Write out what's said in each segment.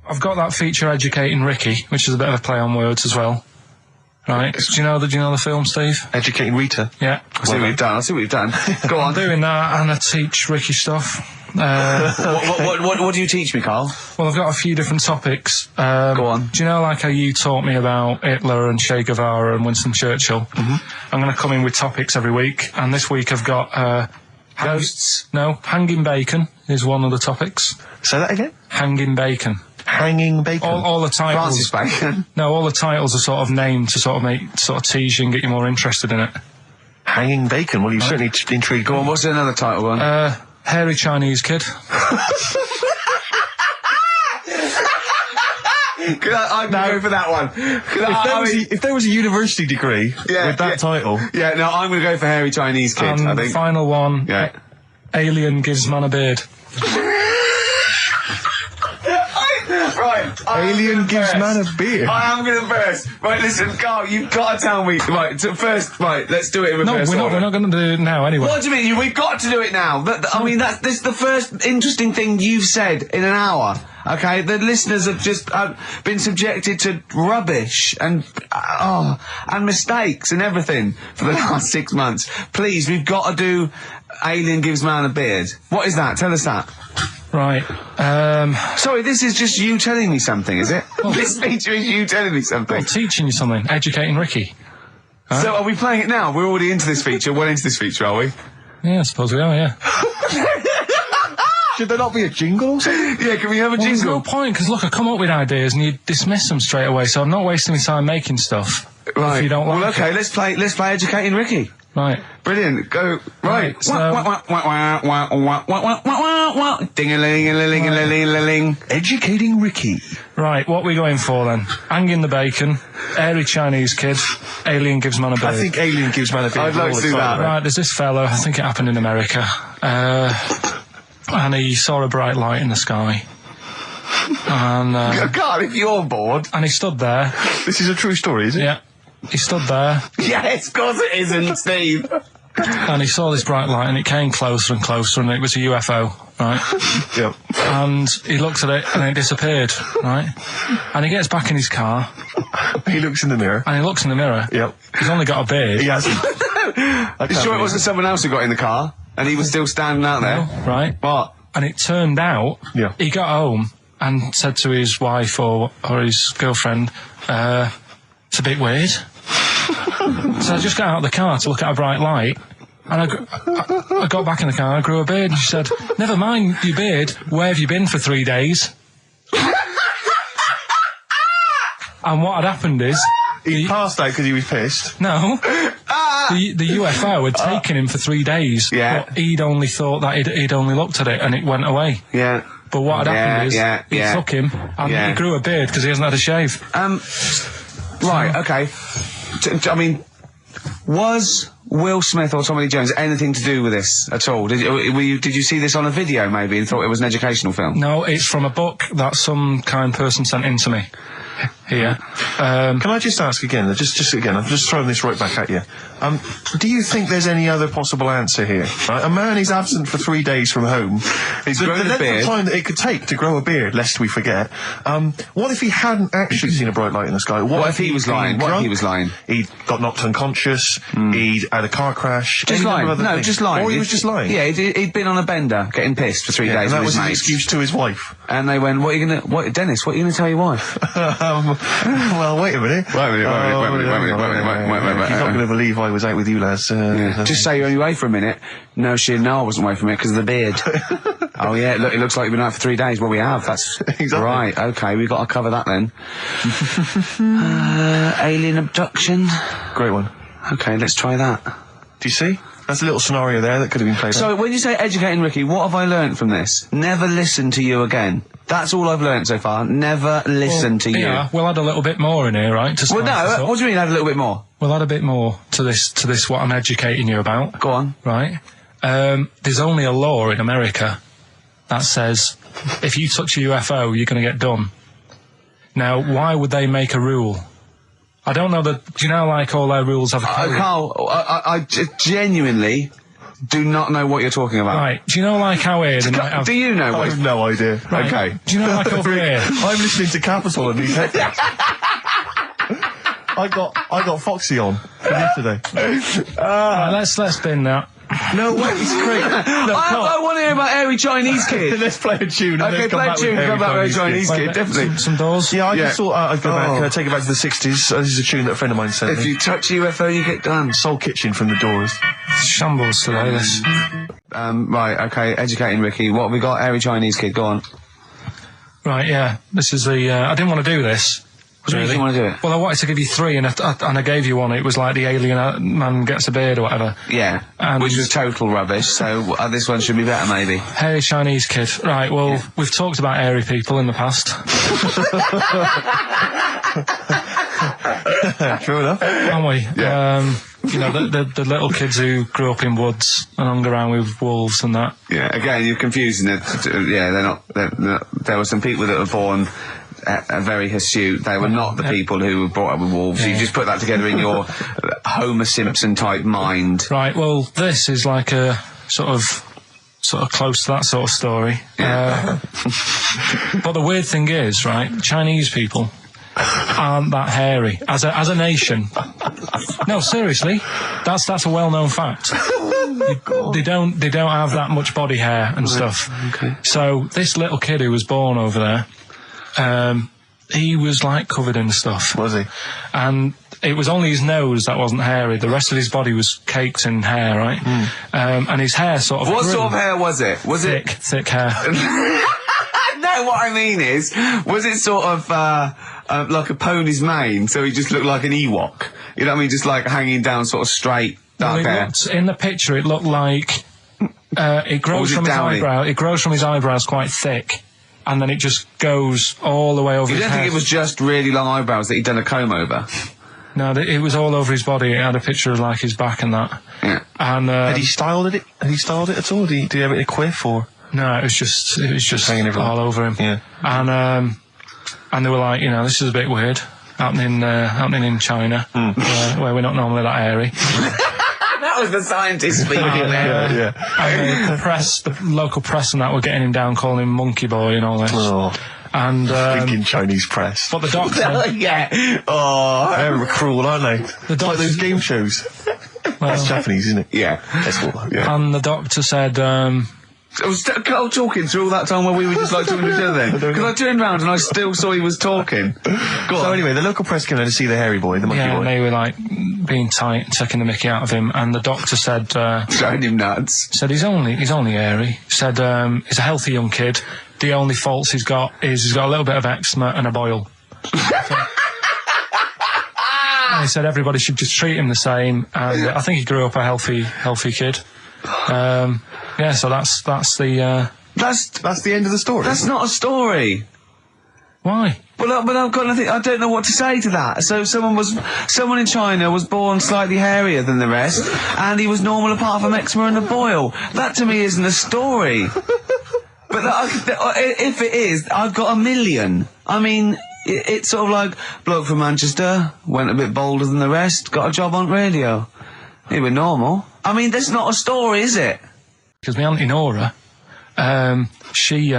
I've got that feature Educating Ricky, which is a bit of a play on words as well. Right. Do you know the film, Steve? Educating Rita? Yeah. I see what you've done. Go on. I'm doing that, and I teach Ricky stuff. What do you teach me, Carl? Well, I've got a few different topics. Go on. Do you know, like, how you taught me about Hitler and Che Guevara and Winston Churchill? Mm-hmm. I'm going to come in with topics every week, and this week I've got... Ghosts? No, hanging bacon is one of the topics. Say that again? Hanging bacon. Hanging bacon? All the titles... Francis Bacon? No, all the titles are sort of named to sort of tease you and get you more interested in it. Hanging bacon? Well, you've certainly intrigued. Go on, what's another title one? Hairy Chinese Kid. I'd go for that one. If there was a university degree with that title... Yeah, no, I'm going to go for Hairy Chinese Kid, I think. Final one. Yeah. Alien Gives Man a Beard. Right. Alien gives man a beard. I am going to burst. Right, listen, Carl, you've got to tell me. Right, first, let's do it in reverse. No, we're not going to do it now anyway. What do you mean? We've got to do it now. This is the first interesting thing you've said in an hour. Okay, the listeners have just been subjected to rubbish and mistakes and everything for the last 6 months. Please, we've got to do Alien Gives Man a Beard. What is that? Tell us that. Right. Sorry, this is just you telling me something, is it? This feature is you telling me something. I'm teaching you something. Educating Ricky. Huh? So are we playing it now? We're already into this feature. Well into this feature, are we? Yeah, I suppose we are, yeah. Should there not be a jingle or something? Yeah, can we have a jingle? There's no point, because look, I come up with ideas and you dismiss them straight away, so I'm not wasting my time making stuff. Right. If you don't like okay, it. let's play Educating Ricky. Right. Brilliant. Go. Right. Ding-a-ling-a-ling-a-ling-a-ling. Educating Ricky. Right, what are we going for then? Hanging the bacon, Hairy Chinese Kid, Alien Gives Man a Beard. I think Alien Gives Man a Beard. I'd like to do that. Right, there's this fella, I think it happened in America, and he saw a bright light in the sky. And God, if you're bored. And he stood there. This is a true story, is it? Yeah. He stood there. Yes, of course it isn't, Steve. And he saw this bright light and it came closer and closer and it was a UFO, right? Yep. And he looked at it and it disappeared, right? And he gets back in his car. He looks in the mirror. And he looks in the mirror. Yep. He's only got a beard. He hasn't. You sure it wasn't someone else who got in the car and he was still standing out there? No, right. What? And it turned out, he got home and said to his wife or his girlfriend, it's a bit weird. So I just got out of the car to look at a bright light, and I got back in the car and I grew a beard, and she said, never mind your beard, where have you been for 3 days? And what had happened is... He passed out because he was pissed. No. The UFO had taken him for 3 days. Yeah. But he'd only thought that he'd only looked at it and it went away. Yeah. But what had happened is, he took him, and he grew a beard because he hasn't had a shave. Right, okay. I mean, was Will Smith or Tommy Lee Jones anything to do with this at all? Did you see this on a video maybe and thought it was an educational film? No, it's from a book that some kind person sent in to me. Here. Can I just ask again, just again, I'm just throwing this right back at you. Do you think there's any other possible answer here? Right? A man is absent for 3 days from home. He's grown a beard. The time that it could take to grow a beard, lest we forget. What if he hadn't actually seen a bright light in the sky? What if he was lying? What if he was lying? He got knocked unconscious. He'd had a car crash. Just lying. No, just lying. Or he was just lying. Yeah, he'd been on a bender, getting pissed for 3 days. And that with was his his mates. excuse to his wife. And they went, Dennis, what are you going to tell your wife? Well, wait a minute. Wait a minute. You're not going to believe I was out with you, lads. Just say you're only away for a minute. No, I wasn't away from it because of the beard. Oh, yeah, look, it looks like you've been out for 3 days. Well, we have. That's exactly. Right, okay, we've got to cover that then. Alien abduction. Great one. Okay, let's try that. Do you see? That's a little scenario there that could have been played out. So, when you say educating Ricky, what have I learnt from this? Never listen to you again. That's all I've learnt so far. Never listen to you. Yeah, we'll add a little bit more in here, right? Well, no, what do you mean add a little bit more? We'll add a bit more to this, what I'm educating you about. Go on. Right? There's only a law in America that says if you touch a UFO, you're going to get done. Now, why would they make a rule? I don't know that... Do you know, like, all their rules have a code? Carl, I genuinely do not know what you're talking about. Right, do you know like how here they might have... Do you know I what... have no idea. Right, Okay. do you know like over here? I'm listening to Capital and these headphones. I got Foxy on for yesterday. Right, let's bin that. No way, it's great. No, I want to hear about Airy Chinese Kid. let's play a tune. And Okay, let's come play a back with tune, Airy come back with Airy Chinese Kid. Kid, definitely. Some doors. Yeah, I Yeah. just thought I'd go back, Oh. take it back to the 60s. This is a tune that a friend of mine sent If me. you touch UFO, you get done. Soul Kitchen from the Doors. Shambles today, this. Right, okay, educating Ricky. What have we got? Airy Chinese Kid, go on. Right, yeah. This is the... I didn't want to do this. What do you mean you want to do it? Well, I wanted to give you 3, and I gave you one. It was like the alien man gets a beard or whatever. Yeah, And- which was total rubbish, so this one should be better, maybe. Hairy Chinese kid. Right, well, we've talked about hairy people in the past. True enough. Haven't we? Yeah. You know, the little kids who grew up in woods and hung around with wolves and that. Yeah, again, you're confusing it. Yeah, they're not... There were some people that were born... very hirsute. They were not the people who were brought up with wolves. Yeah. You just put that together in your Homer Simpson type mind. Right, well, this is like a sort of close to that sort of story. Yeah. But the weird thing is, right, Chinese people aren't that hairy as a nation. No, seriously, that's a well-known fact. They don't have that much body hair and stuff. Okay. So this little kid who was born over there, he was like covered in stuff. Was he? And it was only his nose that wasn't hairy. The rest of his body was caked in hair, right? And his hair sort of What grew. sort of hair was it? Was Thick hair. No, what I mean is, was it sort of like a pony's mane, so he just looked like an Ewok? You know what I mean? Just like hanging down sort of straight, dark hair. In the picture, it looked like it grows from his eyebrow. It grows from his eyebrows quite thick, and then it just goes all the way over You his don't head. think it was just really long eyebrows that he'd done a comb over? No, it was all over his body. It had a picture of like his back and that. Yeah. And Had he styled it? Had he styled it at all? Did he have it in a quiff or? no, it was just hanging everywhere. all over him. Yeah. And they were like, you know, this is a bit weird happening in China, where we're not normally that hairy. That was the scientist speaking there. Yeah. And the local press and that were getting him down, calling him monkey boy and all this. Oh, And thinking Chinese press. but the doctor, Yeah. Oh. They're cruel, aren't they? It's like those game shows. That's Japanese, isn't it? Yeah. That's what, yeah. and the doctor said, I was Carl talking through all that time while we were just like talking to each other then. Because I turned round and I still saw he was talking. Go on. So anyway, the local press came in to see the hairy boy, the monkey yeah, boy. and they were like being tight, taking the mickey out of him, and the doctor said Showing him nuts. he's only hairy. Said he's a healthy young kid. The only faults he's got is he's got a little bit of eczema and a boil. And he said everybody should just treat him the same, and I think he grew up a healthy kid. Yeah, so that's the That's the end of the story. That's not a story. why. But I've got nothing. I don't know what to say to that. So someone in China was born slightly hairier than the rest, and he was normal apart from eczema and a boil. That to me isn't a story. But if it is, I've got a million. I mean, it's sort of like bloke from Manchester went a bit bolder than the rest, got a job on radio. He was normal. I mean, that's not a story, is it? Because my auntie Nora, she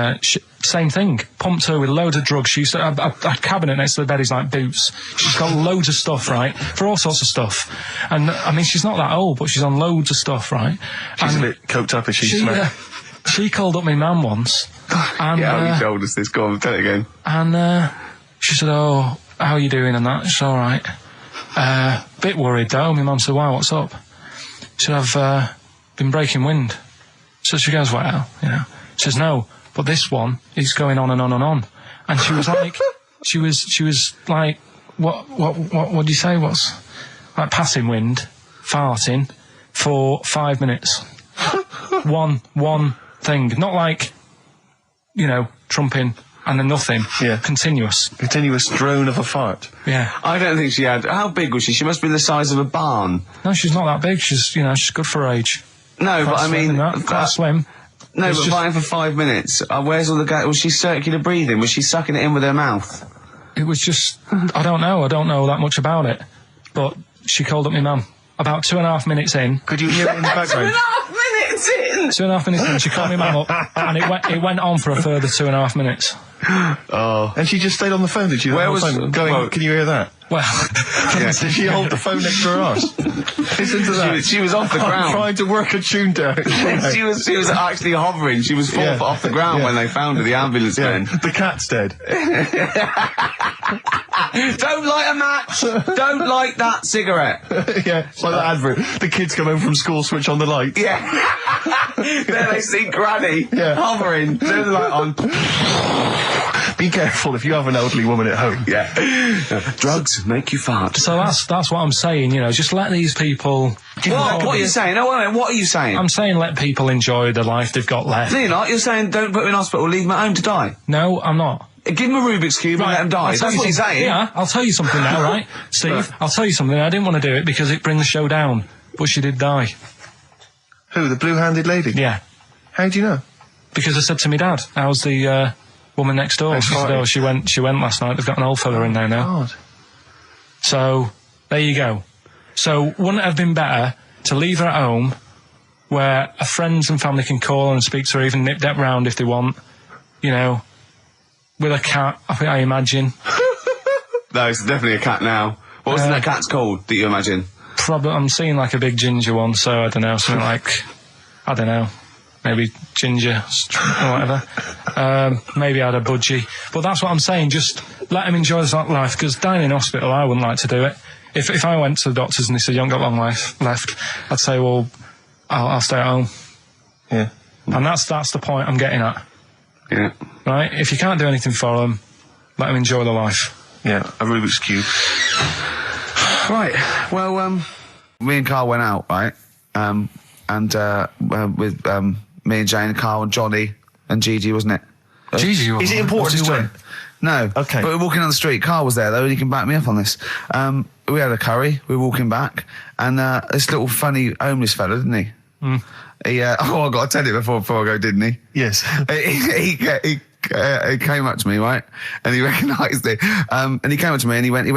same thing, pumped her with loads of drugs. She used to have a cabinet next to the bed is like boots. She's got loads of stuff, right, for all sorts of stuff. And I mean, she's not that old, but she's on loads of stuff, right? She's and a bit coked up, is she? she called up my mum once, and Yeah, you told us this. Go on, tell it again. and she said, "Oh, how are you doing?" And that, it's all right. Bit worried though. My mum said, "Why? What's up?" She said, "I've been breaking wind." So she goes, "Well, you know." She says, "No, but this one is going on and on and on." And she was like, she was like, what do you say? What's like passing wind, farting for 5 minutes. one thing, not like, you know, trumping and then nothing. Yeah. Continuous. Continuous drone of a fart. Yeah. I don't think she had. How big was she? She must be the size of a barn. No, she's not that big. She's good for her age. No, but I mean, quite slim. no, It's but just- fighting for 5 minutes. Where's all the gas? Was she circular breathing? Was she sucking it in with her mouth? It was just, I don't know that much about it. But she called up my mum. About 2.5 minutes in, Could you hear it in the background? 2.5 2.5 minutes in, she called me mum up, and it went on for a further 2.5 minutes. Oh. And she just stayed on the phone, did she? Where was... Can you hear that? Well... Did she hold the phone next to her arse? Listen to that. She was off the ground. Trying to work a tune down. she was actually hovering. She was 4 foot off the ground when they found her, the ambulance men. The cat's dead. Don't light a match! Don't light that cigarette! Yeah, it's like that advert. The kids come home from school, switch on the light. Yeah. There they see Granny hovering, turn the light on. Be careful if you have an elderly woman at home. Yeah. Drugs make you fart. So that's what I'm saying, you know, just let these people... What are you saying? No, wait a minute, what are you saying? I'm saying let people enjoy the life they've got left. No, you're not. You're saying don't put them in hospital, leave them at home to die. No, I'm not. Give them a Rubik's Cube and let them die. That's what you're saying. Yeah, I'll tell you something now, right? Steve, I'll tell you something. I didn't want to do it because it brings the show down, but she did die. Who, the blue-handed lady? Yeah. How do you know? Because I said to my dad, how's the woman next door? She said, oh, she went last night. They've got an old fella in there now. God. So, there you go. So, wouldn't it have been better to leave her at home where her friends and family can call and speak to her, even nip that round if they want, you know, with a cat, I imagine. No, it's definitely a cat now. What was that cat's called that you imagine? Probably, I'm seeing like a big ginger one, so I don't know, something like, I don't know, maybe ginger or whatever. Maybe I had a budgie. But that's what I'm saying, just let him enjoy his life, because dying in hospital, I wouldn't like to do it. If I went to the doctors and they said, you haven't got long life left, I'd say, well, I'll stay at home. Yeah. And that's the point I'm getting at. Yeah. Right? If you can't do anything for them, let them enjoy their life. Yeah, a Rubik's Cube. Right. Well, me and Carl went out, right? With me and Jane, Carl and Johnny and Gigi, wasn't it? Gigi, is it important who went? No. Okay. But we're walking down the street. Carl was there, though, and he can back me up on this. We had a curry. We were walking back, and this little funny homeless fella, didn't he? Mm. He, I got to tell you before I go, didn't he? Yes. He came up to me, right? And he recognised it. And he came up to me and he went, he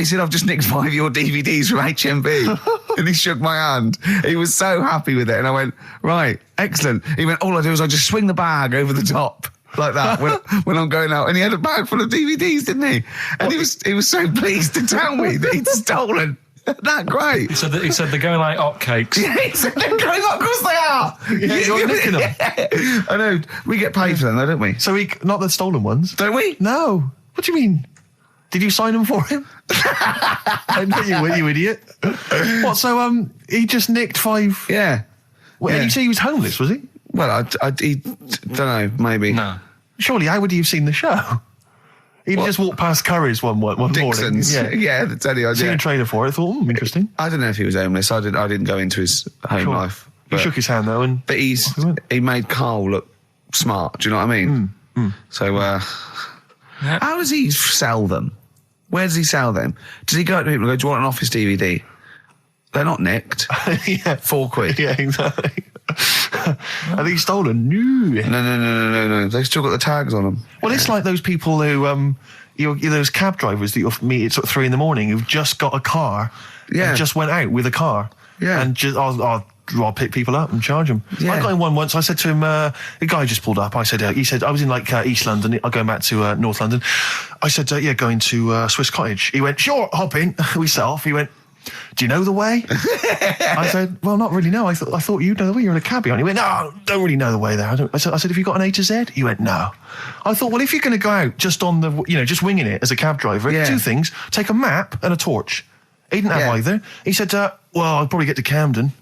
said, I've just nicked 5 of your DVDs from HMV. And he shook my hand. He was so happy with it. And I went, right, excellent. He went, all I do is I just swing the bag over the top. Like that when I'm going out, and he had a bag full of DVDs, didn't he? And he was so pleased to tell me that he'd stolen. That great. He said they're going like hotcakes. Yeah, he said they're going up, of course they are. Yeah, you're nicking them. Yeah. I know. We get paid for them, though, don't we? So not the stolen ones, don't we? No. What do you mean? Did you sign them for him? I know you would, you idiot. What? So he just nicked 5. Yeah. Well, yeah. Did you say he was homeless? Was he? Well, I don't know. Maybe. No. Surely, how would he have seen the show? He just walked past Curry's one Dixon's. morning. Yeah, that's any idea. Seen a trailer for it. I thought, interesting. I don't know if he was homeless. I didn't go into his home life. He shook his hand though, but he made Carl look smart. Do you know what I mean? So, how does he sell them? Where does he sell them? Does he go up to people and go, "Do you want an office DVD?" They're not nicked. Yeah, £4. Yeah, exactly. Are these stolen? No. No. They've still got the tags on them. Well, it's like those people who, those cab drivers that you'll meet at sort of 3 a.m. who've just got a car and just went out with a car. Yeah. And just, I'll pick people up and charge them. Yeah. I got in one once. I said to him, the guy just pulled up. I said, he said, I was in like East London. I'm going back to North London. I said, going to Swiss Cottage. He went, sure, hop in. We set off. He went, do you know the way? I said, well, not really, no. I thought you know the way. You're in a cabbie, aren't you? He went, no, don't really know the way there. I said, have you got an A to Z? He went, no. I thought, well, if you're going to go out just on the, just winging it as a cab driver, 2 things, take a map and a torch. He didn't have either. He said, well, I'll probably get to Camden.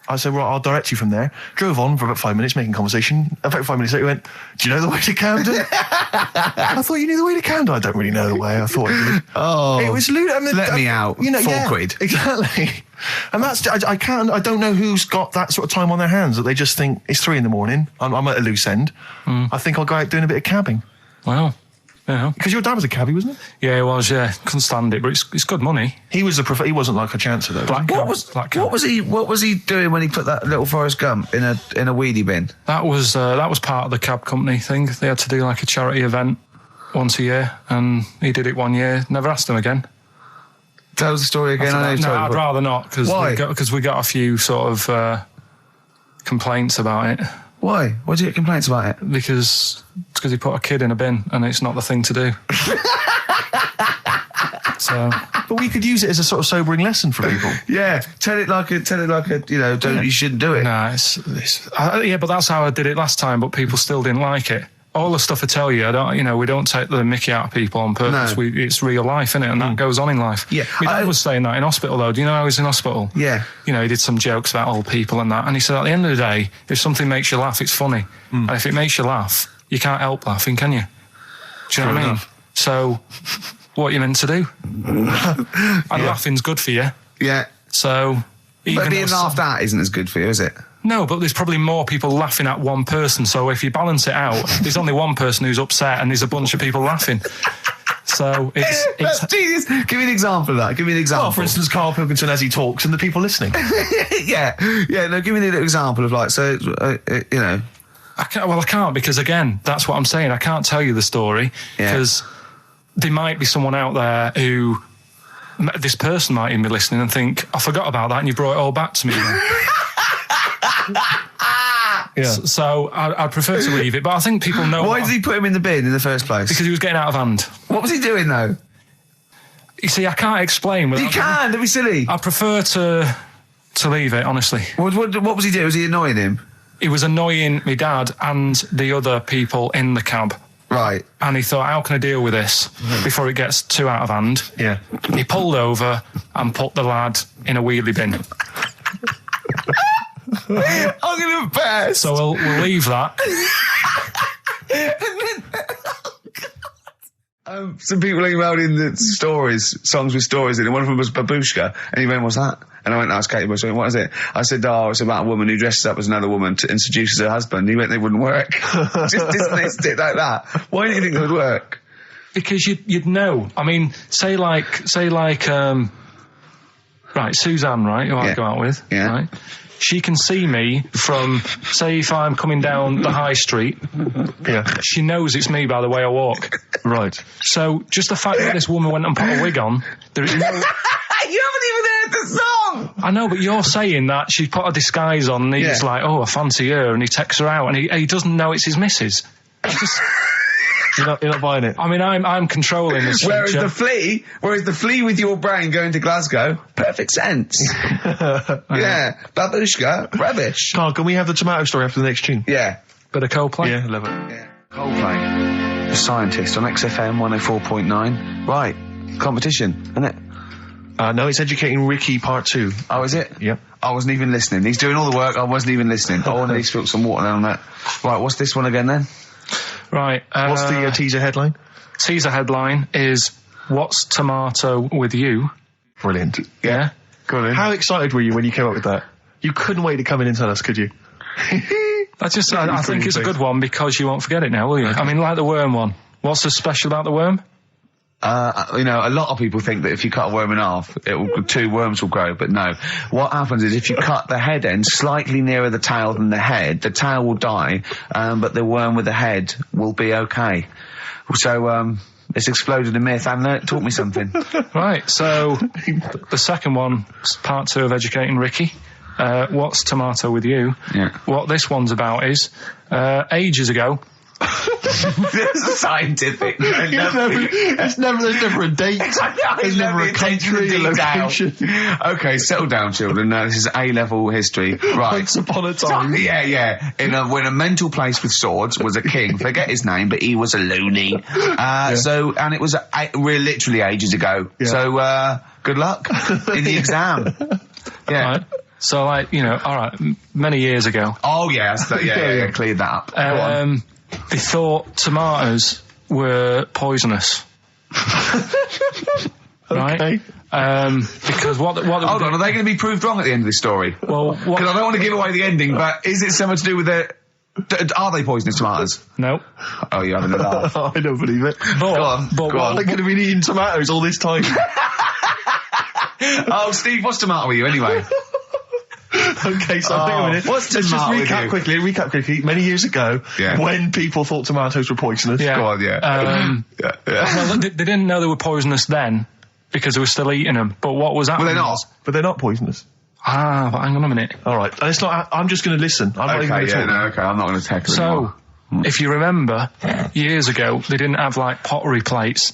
I said, well, I'll direct you from there. Drove on for about 5 minutes, making conversation. About 5 minutes later, he went, do you know the way to Camden? I thought you knew the way to Camden. I don't really know the way. I thought I did. Oh. It was lewd. I mean, let me out. £4. Exactly. And that's, I don't know who's got that sort of time on their hands that they just think it's 3 a.m. I'm at a loose end. I think I'll go out doing a bit of cabbing. Wow. Yeah. Because your dad was a cabbie, wasn't he? Yeah, he was, yeah. Couldn't stand it, but it's good money. He was he wasn't like a chancer, though. What was he doing when he put that little Forrest Gump in a weedy bin? That was part of the cab company thing. They had to do like a charity event once a year, and he did it 1 year. Never asked him again. Tell us the story again. I'd rather not, because why? Because we got a few sort of complaints about it. Why? Why do you get complaints about it? Because he put a kid in a bin and it's not the thing to do. So, but we could use it as a sort of sobering lesson for people. Yeah, tell it like a, you shouldn't do it. Nah, yeah, but that's how I did it last time, but people still didn't like it. All the stuff I tell you, we don't take the mickey out of people on purpose. No. It's real life, innit? And that goes on in life. Yeah. My dad was saying that in hospital, though. Do you know I was in hospital? Yeah. He did some jokes about old people and that. And he said, at the end of the day, if something makes you laugh, it's funny. And if it makes you laugh, you can't help laughing, can you? Do you know what I mean? So, what are you meant to do? And laughing's good for you. Yeah. So... But being laughed at isn't as good for you, is it? No, but there's probably more people laughing at one person. So if you balance it out, there's only one person who's upset and there's a bunch of people laughing. So it's That's genius. Give me an example of that. Give me an example. Well, for instance, Karl Pilkington as he talks and the people listening. Yeah. No, give me an example of I can't because, again, that's what I'm saying. I can't tell you the story because there might be someone out there who... This person might even be listening and think, I forgot about that and you brought it all back to me. So I'd prefer to leave it, but I think people know... Why did he put him in the bin in the first place? Because he was getting out of hand. What was he doing, though? You see, I can't explain. You can, don't be silly. I prefer to leave it, honestly. What was he doing? Was he annoying him? He was annoying my dad and the other people in the cab. Right. And he thought, how can I deal with this before it gets too out of hand? Yeah. He pulled over and put the lad in a wheelie bin. I'm going to burst. So we'll leave that. Some people emailed in the songs with stories in it. One of them was Babushka, and he went, what's that? And I went, that's Katie Bush. I went, what is it? I said, it's about a woman who dresses up as another woman and seduces her husband. He went, they wouldn't work. Just dismissed it like that. Why do you think it would work? Because you'd know. I mean, say like, right, Suzanne, right, who I go out with, right? She can see me from, say, if I'm coming down the high street. Yeah. She knows it's me by the way I walk. Right. So just the fact that this woman went and put a wig on, there is no... You haven't even heard the song! I know, but you're saying that she put a disguise on and he's like, I fancy her, and he takes her out and he doesn't know it's his missus. You're not buying it. I mean, I'm controlling this. Whereas the flea with your brain going to Glasgow, perfect sense. Yeah. Babushka, rubbish. Carl, can we have the tomato story after the next tune? Yeah. Bit of Coldplay? Yeah, love it. Yeah. Coldplay. The Scientist on XFM 104.9. Right. Competition, isn't it? No, it's Educating Ricky Part 2. Oh, is it? Yep. I wasn't even listening. He's doing all the work. I wasn't even listening. I want to spill some water down on that. Right, what's this one again then? Right. What's the teaser headline? Teaser headline is, What's Tomato with You? Brilliant. Yeah? Go on in. How excited were you when you came up with that? You couldn't wait to come in and tell us, could you? I think it's a good one because you won't forget it now, will you? Okay. I mean, like the worm one. What's so special about the worm? A lot of people think that if you cut a worm in half, 2 worms will grow, but no. What happens is if you cut the head end slightly nearer the tail than the tail will die, but the worm with the head will be okay. So, it's exploded a myth, and it taught me something. Right, so the second one, part 2 of Educating Ricky. What's Tomato with You? Yeah. What this one's about is, ages ago... This is scientific. There's never a date. There's never a country, a location. Okay, settle down, children. This is A-level history. Right. Once upon a time. Yeah. When a mental place with swords was a king. Forget his name, but he was a loony. So, and it was literally ages ago. Yeah. So, good luck in the exam. Yeah. Right. So, all right, many years ago. Oh, yeah. Cleared that up. Go on. They thought tomatoes were poisonous. Right? Okay. Because what hold on, are they going to be proved wrong at the end of this story? Well, because I don't want to give away the ending, but is it something to do with are they poisonous tomatoes? No. Oh, you're having a laugh. I don't believe it. Go on. They could have been eating tomatoes all this time. Oh, Steve, what's tomato with you anyway? Okay, so let's just recap quickly. Many years ago, when people thought tomatoes were poisonous. Yeah. Go on, Well, they didn't know they were poisonous then because they were still eating them. But what was happening? Well, they're not. But they're not poisonous. But hang on a minute. All right, it's not. I'm just going to listen. I'm not even going to talk. Okay, I'm not going to tackle it anymore. If you remember, years ago, they didn't have, like, pottery plates.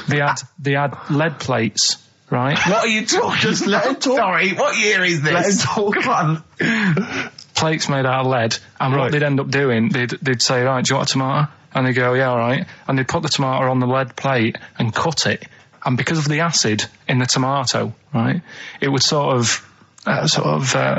They had lead plates, right? What are you talking? Just let him talk. Sorry, what year is this? Let him talk. Come on. Plates made out of lead, and what they'd end up doing, they'd say, right, do you want a tomato? And they'd go, yeah, all right. And they'd put the tomato on the lead plate and cut it. And because of the acid in the tomato, right, it would sort of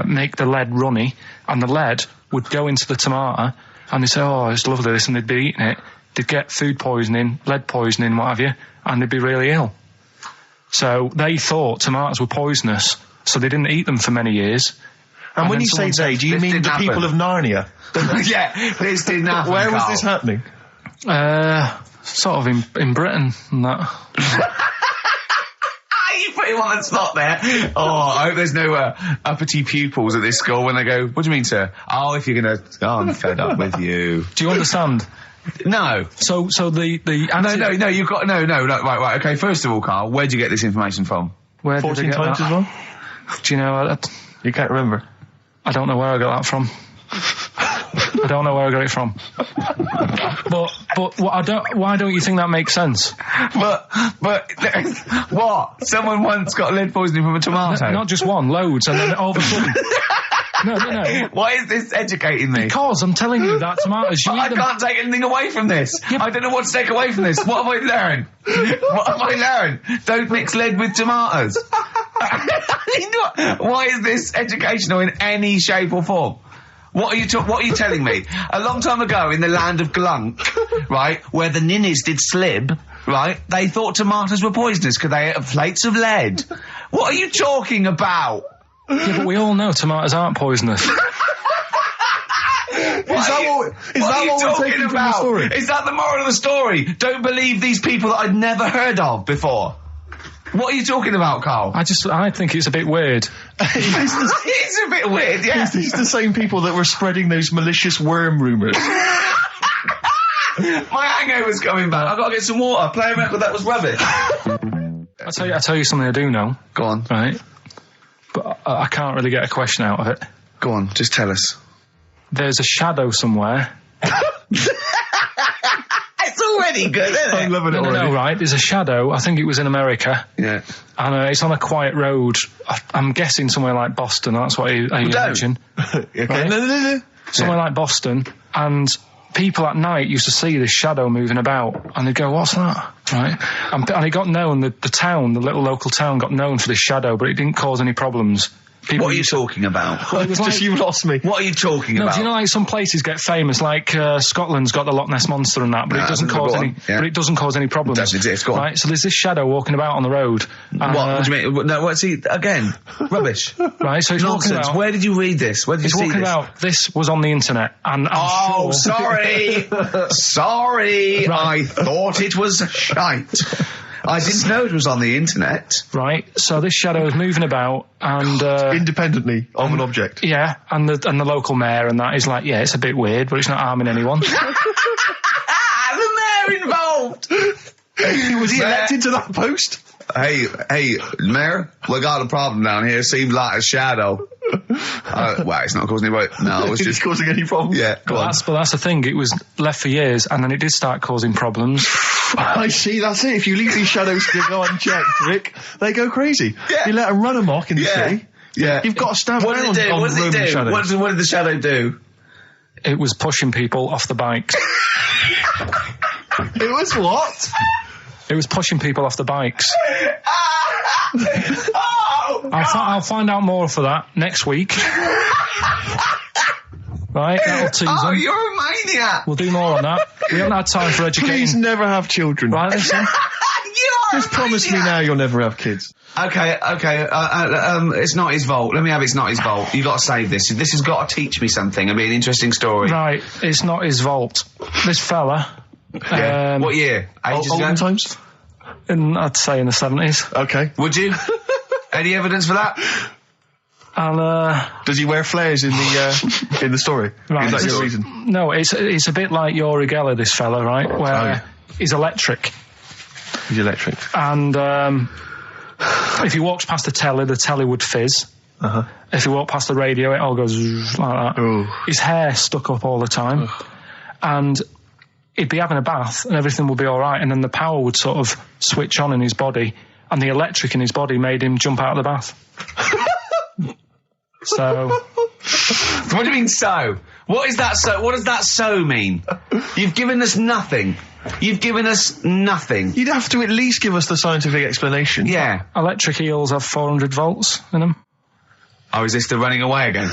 make the lead runny, and the lead would go into the tomato, and they'd say, oh, it's lovely this, and they'd be eating it. They'd get food poisoning, lead poisoning, what have you, and they'd be really ill. So they thought tomatoes were poisonous, so they didn't eat them for many years. And when you say they, do you mean the people of Narnia? Yeah, this didn't happen. Where was this happening? Sort of in Britain and that. You put him on the spot there. Oh, I hope there's no uppity pupils at this school when they go, what do you mean, sir? Oh, if you're going to... Oh, I'm fed up with you. Do you understand? No. So the No, you've got... No, right, okay, first of all, Carl, where'd you get this information from? Where 14 times as well? Do you know... You can't remember? I don't know where I got that from. I don't know where I got it from. But why don't you think that makes sense? But what? Someone once got lead poisoning from a tomato? Not just one, loads, and then all of a sudden... No. Why is this educating me? Because I'm telling you that tomatoes... I can't take anything away from this. Yeah, I don't know what to take away from this. What have I learned? What have I learned? Don't mix lead with tomatoes. Why is this educational in any shape or form? What are you telling me? A long time ago in the land of Glunk, right, where the ninnies did slib, right, they thought tomatoes were poisonous because they ate plates of lead. What are you talking about? Yeah, but we all know tomatoes aren't poisonous. Is that what we're taking from the story? Is that the moral of the story? Don't believe these people that I'd never heard of before. What are you talking about, Carl? I think it's a bit weird. It's a bit weird, yeah. It's the same people that were spreading those malicious worm rumours. My hangover's coming back. I've got to get some water. Play a record that was rubbish. I'll tell you something I do know. Go on. Right? But I can't really get a question out of it. Go on, just tell us. There's a shadow somewhere. It's already good, isn't it? I'm loving it already. No, right. There's a shadow. I think it was in America. Yeah. And it's on a quiet road. I'm guessing somewhere like Boston. That's what I imagine. Okay. Right? Somewhere like Boston. And people at night used to see this shadow moving about. And they'd go, what's that? Right? And it got known, the town, the little local town got known for this shadow, but it didn't cause any problems. What are you talking about? Well, it was like, you lost me. What are you talking about? Do you know, like, some places get famous, like Scotland's got the Loch Ness Monster and that, but it doesn't cause any. Yeah. But it doesn't cause any problems. It doesn't exist. Go on. Right. So there's this shadow walking about on the road. What do you mean? No. What's he again? Rubbish. Right. So it's nonsense. Where did you read this? Where did you see this? About this was on the internet, and I'm sure... sorry, sorry. Right. I thought it was shite. I didn't know it was on the internet. Right, so this shadow is moving about and... independently of an object. Yeah, and the local mayor and that is like, yeah, it's a bit weird, but it's not harming anyone. The mayor involved! Was he elected to that post? Hey, mayor, we got a problem down here. Seems like a shadow. Well, it's not causing any... No, it's just causing any problems. Yeah, but that's the thing. It was left for years, and then it did start causing problems. I see, that's it. If you leave these shadows to go unchecked, Rick, they go crazy. Yeah. You let them run amok in the city. Yeah. You've got to stand What did it do? What did the shadow do? It was pushing people off the bikes. It was what? It was pushing people off the bikes. I'll find out more for that next week. Right, that'll tease them. Oh, you're a maniac! We'll do more on that. We haven't had time for educating. Please never have children. Right, listen. Just promise me now you'll never have kids. Okay. It's not his fault. Let me have It's Not His Fault. You got to save this. This has got to teach me something. It'll be an interesting story. Right, it's not his fault. This fella... Yeah. What year? Ages ago? Olden times? I'd say in the 70s. Okay. Would you? Any evidence for that? And does he wear flares in the story? Right, is that your reason? No, it's a bit like Uri Geller, this fella, right? Where he's electric. He's electric. And if he walks past the telly would fizz. If he walked past the radio, it all goes like that. Ooh. His hair stuck up all the time. And he'd be having a bath and everything would be all right, and then the power would sort of switch on in his body, and the electric in his body made him jump out of the bath. So... What do you mean so? What is that so? What does that so mean? You've given us nothing. You've given us nothing. You'd have to at least give us the scientific explanation. Yeah. Electric eels have 400 volts in them. Oh, is this the running away again?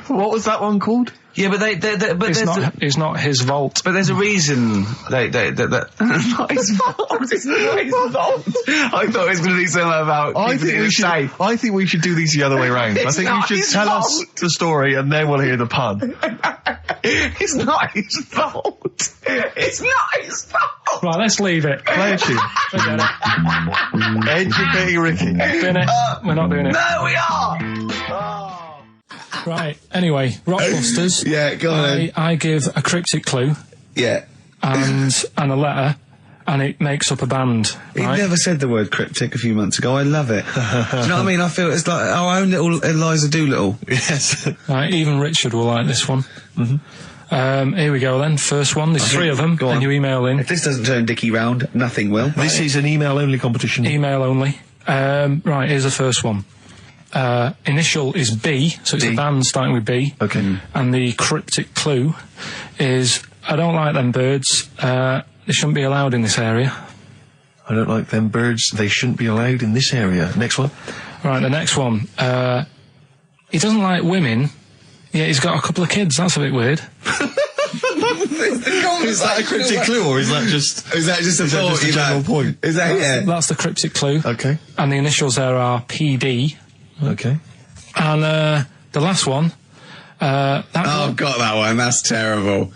What was that one called? Yeah, but It's not his vault. But there's a reason not his fault. It's not his fault. I thought it was going to be something about safe. I think we should do these the other way round. I think you should tell us the story and then we'll hear the pun. It's not his fault. It's not his fault. Right, let's leave it. Play a tune. Educating Ricky. Doing it. We're not doing it. No, we are. Right, anyway, Rockbusters. Yeah, go on. I give a cryptic clue Yeah. and a letter, and it makes up a band. He Right? never said the word cryptic a few months ago. I love it. Do you know what I mean? I feel it's like our own little Eliza Doolittle. Yes. Right, even Richard will like this one. Here we go then. First one. There's three of them, Go on. and you email in. If this doesn't turn Dickie round, nothing will. This is an email-only competition. Email only. Right, here's the first one. Initial is B, so it's B. a band starting with B. Okay. And the cryptic clue is, I don't like them birds. They shouldn't be allowed in this area. I don't like them birds. They shouldn't be allowed in this area. Next one. Right, the next one. He doesn't like women, yet he's got a couple of kids. That's a bit weird. Is that a cryptic clue, or is that just a general point? Is that That's the cryptic clue. Okay. And the initials there are PD. Okay. And the last one. Oh, got that one. That's terrible.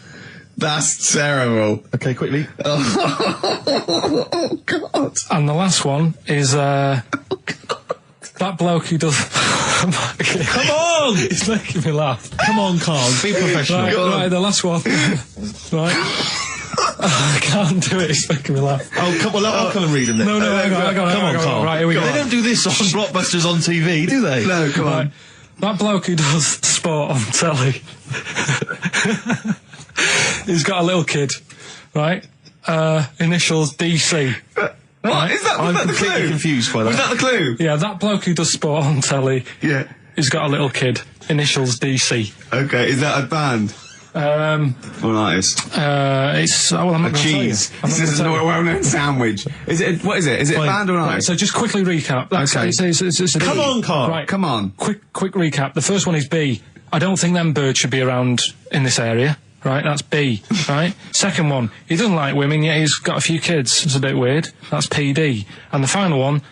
That's terrible. Okay, quickly. Oh, God. And the last one is that bloke who does. Come on! It's making me laugh. Come on, Carl. Be professional. Right, the last one. Right. I can't do it. It's making me laugh. Oh, come on. I'll come and read them then. No, hang on, Come on, Carl. Right, here we go. They don't do this on Blockbusters on TV, do they? No, come on. That bloke who does sport on telly. He's got a little kid, right? Initials DC. What? Is that, I'm was that the completely clue? confused by that. Was that the clue? Yeah, that bloke who does sport on telly. Yeah. He's got a little kid. Initials DC. Okay, is that a band? Or an artist? It's I'm not gonna Cheese. tell you. This is a well-known sandwich. Is it? What is it? Is it a band or an Right, artist? so just quickly recap. Okay. It's a Come B. on, Carl. Right, Come on. Quick recap. The first one is B. I don't think them birds should be around in this area. Right, that's B. Right. Second one, he doesn't like women, yet he's got a few kids. It's a bit weird. That's PD. And the final one,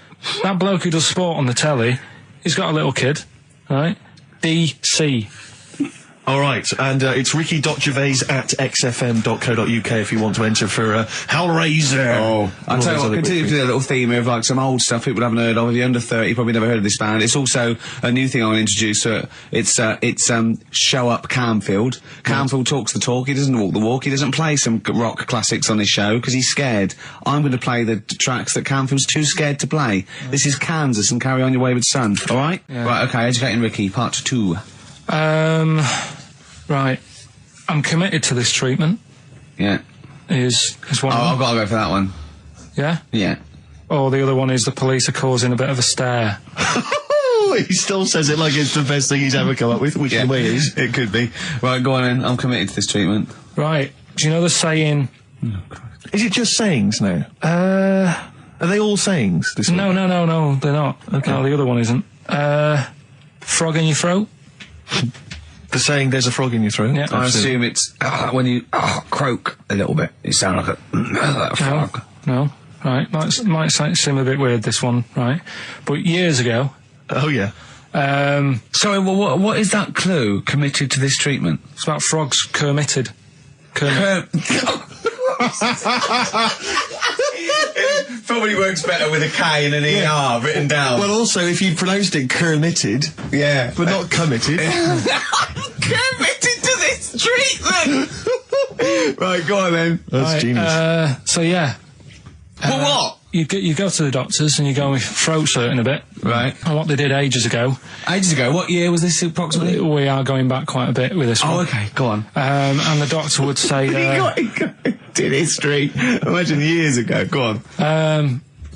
that bloke who does sport on the telly, he's got a little kid. Right. DC. All right, and it's ricky.gervais@xfm.co.uk if you want to enter for Hellraiser. Oh, I'll tell you what, continue to do a little theme of like some old stuff people haven't heard of. If you're under 30, you probably never heard of this band. It's also a new thing I want to introduce. It's Show Up Camfield. Camfield talks the talk, he doesn't walk the walk, he doesn't play some rock classics on his show because he's scared. I'm going to play the tracks that Camfield's too scared to play. This is Kansas and Carry On Your Wayward Son, alright? Yeah. Right, okay, Educating Ricky, part 2. Right. I'm committed to this treatment. Yeah. Is one Oh, of I've them. got to go for that one. Yeah? Yeah. Or the other one is the police are causing a bit of a stir. He still says it like it's the best thing he's ever come up with, which in a way is. It could be. Right, go on in. I'm committed to this treatment. Right. Do you know the saying... Is it just sayings now? Are they all sayings? This No, week? no, they're not. Okay. No, the other one isn't. Frog in your throat? The saying, there's a frog in your throat? Yeah. I assume it's when you croak a little bit. You sound like a frog. No. Right. Might seem a bit weird, this one, right? But years ago... Oh, yeah. Sorry, well, what is that clue? Committed to this treatment? It's about frogs Kermitted. Kermit. It probably works better with a K and an ER written down. Well, also, if you pronounced it Kermitted, yeah. but not committed. Committed to this treatment! Right, go on then. That's Right, genius. so, yeah. Well, what? you go to the doctors and you go with throat's hurting a bit. Right. And what they did ages ago. Ages ago? What year was this approximately? We are going back quite a bit with this one. Oh, okay. Go on. And the doctor would say... did history. Imagine years ago. Go on.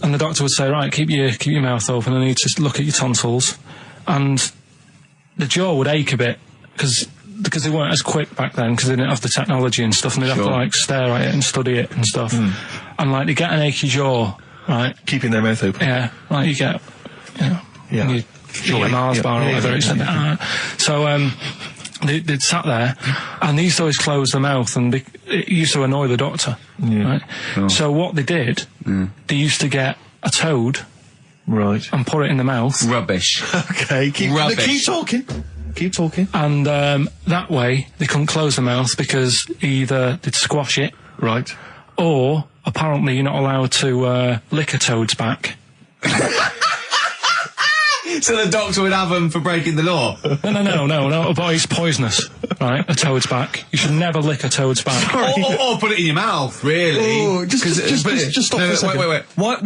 And the doctor would say, right, keep your mouth open. I need to look at your tonsils. And the jaw would ache a bit because they weren't as quick back then because they didn't have the technology and stuff, and they'd have to like stare at it and study it and stuff. And like they get an achy jaw, right? Keeping their mouth open. Yeah, like you get, when you eat a Mars bar or whatever. So they'd sat there, and they used to always close their mouth, and it used to annoy the doctor. Right? Sure. So what they did, they used to get a toad, right, and put it in the mouth. Rubbish. Okay, keep talking. Keep talking. And that way they couldn't close the mouth because either they'd squash it, right, or apparently you're not allowed to lick a toad's back. So the doctor would have them for breaking the law? No, but it's poisonous, right? A toad's back. You should never lick a toad's back. Or put it in your mouth, really. Oh, just stop for a second. Wait. What?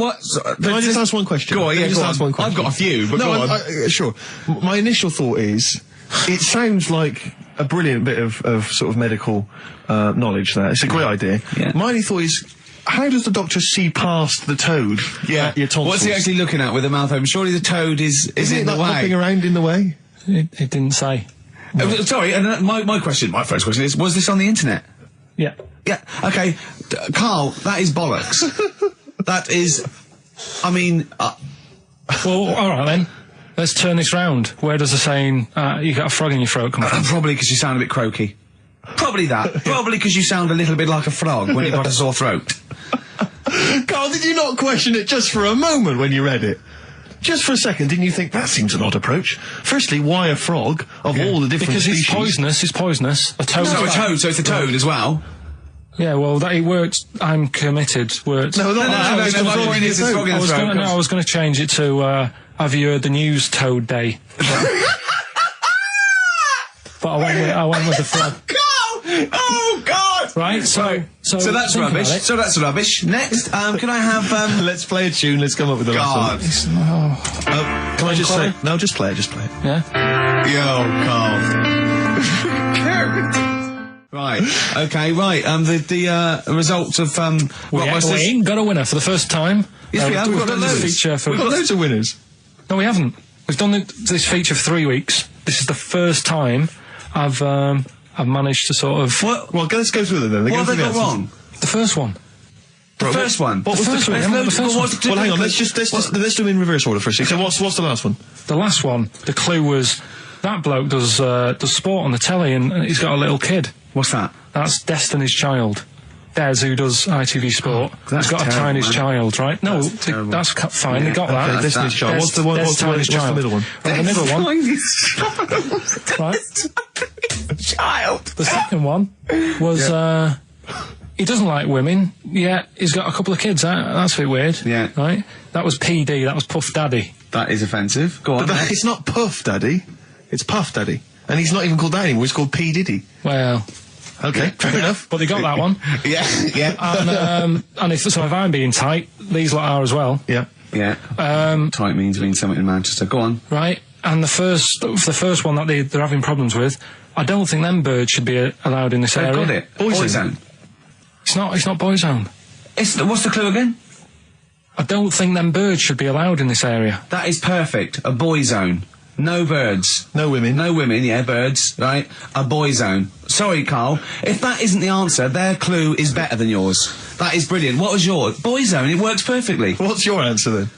Can I just ask one question? Go on, yeah, ask one question. I've got a few, but go on. Sure. My initial thought is, it sounds like a brilliant bit of sort of medical knowledge there. It's a great idea. Yeah. My only thought is, how does the doctor see past the toad? Yeah. Your tonsils? What's he actually looking at with the mouth open? Surely the toad is in the like way. hopping around in the way? It didn't say. Sorry, and my first question is, was this on the internet? Yeah. Yeah, okay. Carl, that is bollocks. That is, I mean... Well, alright then. Let's turn this round. Where does the saying, you got a frog in your throat come from? Probably because you sound a bit croaky. Probably that. Probably because you sound a little bit like a frog when you've got a sore throat. Carl, did you not question it just for a moment when you read it? Just for a second, didn't you think, that seems an odd approach? Firstly, why a frog of all the different species? Because it's poisonous. A toad. So it's a toad as well? Yeah, well, it worked. I'm committed. Worked. No, my point is it's frog in the throat. I was going to change it to, have you heard the news Toad Day? But I went with the frog. Oh God! Right, so that's rubbish. So that's rubbish. Next, can I have? Let's play a tune. Let's come up with the last one. Can I just say? No, just play it. Just play it. Yeah. Yo, Carl. Right. Okay. Right. The results of we ain't got a winner for the first time. Yes, we have. We've got loads of winners. No, we haven't. We've done this feature for 3 weeks. This is the first time I've managed to sort of... What? Well, let's go through them then. What have they got wrong? The first one. The first one? What was the first one? Well, hang on, let's do them in reverse order first. So what's the last one? The last one, the clue was, that bloke does sport on the telly and he's got a little kid. What's that? That's Destiny's Child. Des, who does ITV Sport, has got a tiny child, right? No, that's fine, they got that. Okay, Destiny's Child. What's the middle one? The middle one. Right. Child. The second one was, he doesn't like women, yet he's got a couple of kids. That's a bit weird. Yeah. Right? That was PD, that was Puff Daddy. That is offensive. Go on. But it's not Puff Daddy, it's Puff Daddy. And he's not even called that anymore, he's called P. Diddy. Well... Okay, fair enough. But they got that one. Yeah. And if I'm being tight, these lot are as well. Yeah. Yeah. Tight means something in Manchester. Go on. Right. And the first one that they're having problems with, I don't think them birds should be allowed in this area. Got it. Boyzone. It's not Boyzone. What's the clue again? I don't think them birds should be allowed in this area. That is perfect. A Boyzone. No birds. No women. No women, yeah, birds, right? A Boyzone. Sorry, Carl. If that isn't the answer, their clue is better than yours. That is brilliant. What was yours? Boyzone, it works perfectly. What's your answer then?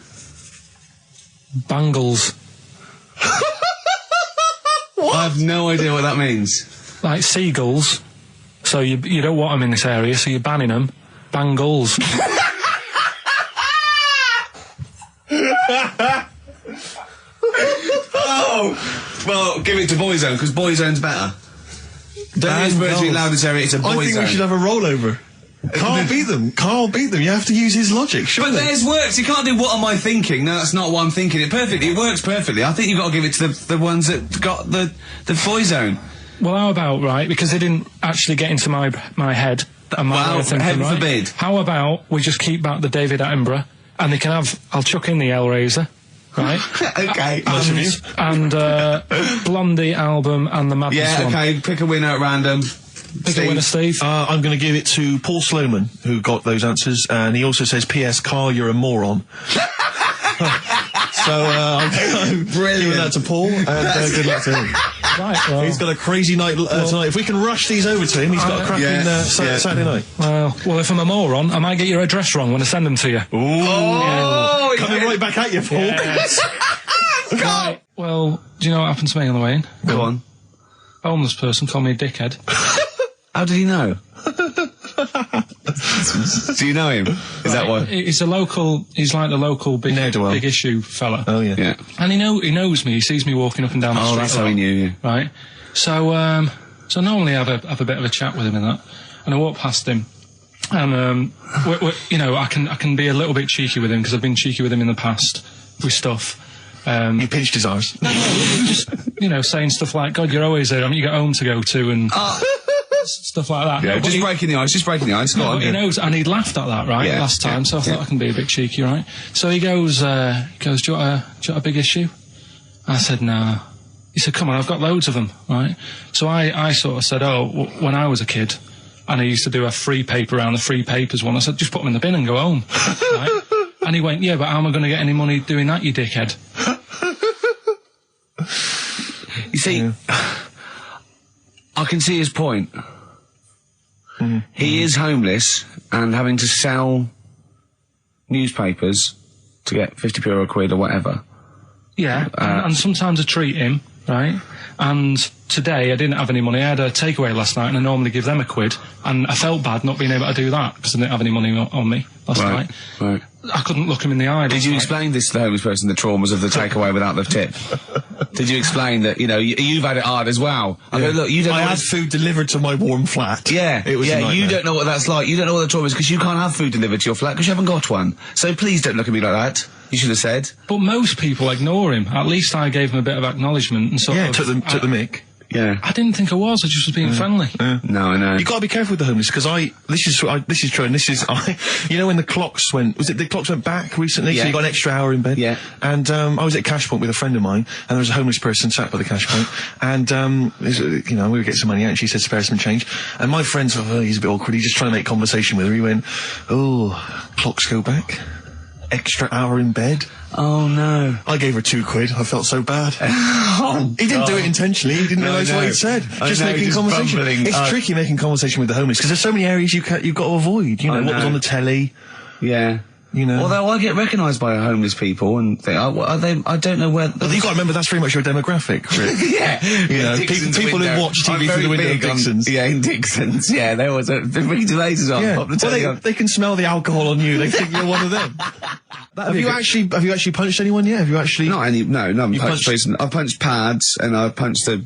Bangles. I have no idea what that means. Like seagulls. So you don't want them in this area, so you're banning them. Bangles. Oh! Well, give it to Boyzone, because Boyzone's better. Don't use birds being loud in this area, it's a Boyzone. I think we should have a rollover. Carl beat them. You have to use his logic, surely. But theirs works. You can't do what am I thinking. No, that's not what I'm thinking. It works perfectly. I think you've got to give it to the ones that got the Boyzone. Well, how about, right, because they didn't actually get into my head. Well, heaven forbid. How about we just keep back the David Attenborough, and they can have. I'll chuck in the Hellraiser, right? Okay. And Blondie album and the Madness one. Okay. Pick a winner at random. Pick a winner, Steve. I'm going to give it to Paul Sloman, who got those answers, and he also says, P.S. Carl, you're a moron. So I'm giving that to Paul, and good luck to him. Right, well, he's got a crazy night tonight. If we can rush these over to him, he's got a cracking Saturday night. Well, if I'm a moron, I might get your address wrong when I send them to you. Ooh. Coming right back at you, Paul. Yes. Right. Well, do you know what happened to me on the way in? Go on. A homeless person called me a dickhead. How did he know? Do you know him? Is that why? He's like the local big issue fella. Oh, yeah. And he knows me. He sees me walking up and down the street. Oh, that's how he knew you. Right. So normally I have a bit of a chat with him and that. And I walk past him. And, I can be a little bit cheeky with him because I've been cheeky with him in the past with stuff. You pinched his arse. No, just, saying stuff like, God, you're always there. I mean, you got home to go to and stuff like that. Yeah, just breaking the ice. No, he knows, and he'd laughed at that, right, last time, so I thought I can be a bit cheeky, right? So he goes, do you want a big issue? I said, no. He said, come on, I've got loads of them, right? So I sort of said, when I was a kid, and I used to do a free paper around the free papers one, I said, just put them in the bin and go home, right? And he went, yeah, but how am I going to get any money doing that, you dickhead? You see, I can see his point. He is homeless and having to sell newspapers to get 50p or a quid or whatever. Yeah, and sometimes I treat him, right? And today I didn't have any money. I had a takeaway last night and I normally give them a quid. And I felt bad not being able to do that because I didn't have any money on me last night. Right. I couldn't look him in the eye. Did you explain this to the homeless person, the traumas of the takeaway without the tip? Did you explain that, you've had it hard as well? I go, look, you don't I had food delivered to my warm flat. Yeah, it was a nightmare. You don't know what that's like. You don't know what the trauma is because you can't have food delivered to your flat because you haven't got one. So please don't look at me like that. You should have said. But most people ignore him. At least I gave him a bit of acknowledgement and sort of... took the mic. Yeah. I didn't think I was just was being friendly. No, I know. You got to be careful with the homeless because this is true, and when the clocks went back recently, so you got an extra hour in bed. Yeah. And I was at Cash Point with a friend of mine, and there was a homeless person sat by the Cash Point, and we would get some money out, and she said spare some change, and my friend sort of, he's a bit awkward, he's just trying to make conversation with her. He went, clocks go back. Extra hour in bed. Oh no. I gave her £2. I felt so bad. He didn't do it intentionally. He didn't realise what he'd said. Just making conversation. It's tricky making conversation with the homeless because there's so many areas you've got to avoid. What was on the telly. Yeah. Although I get recognised by homeless people and think, I don't know where... But you've got to remember that's very much your demographic, Rick. Yeah. People who watch TV through the window in Dixon's. In Dixon's, yeah. There was Ricky Gervais is on. Yeah. They can smell the alcohol on you. They think you're one of them. Have you actually punched anyone yet? Have you actually... No, I haven't punched person. I've punched pads and I've punched the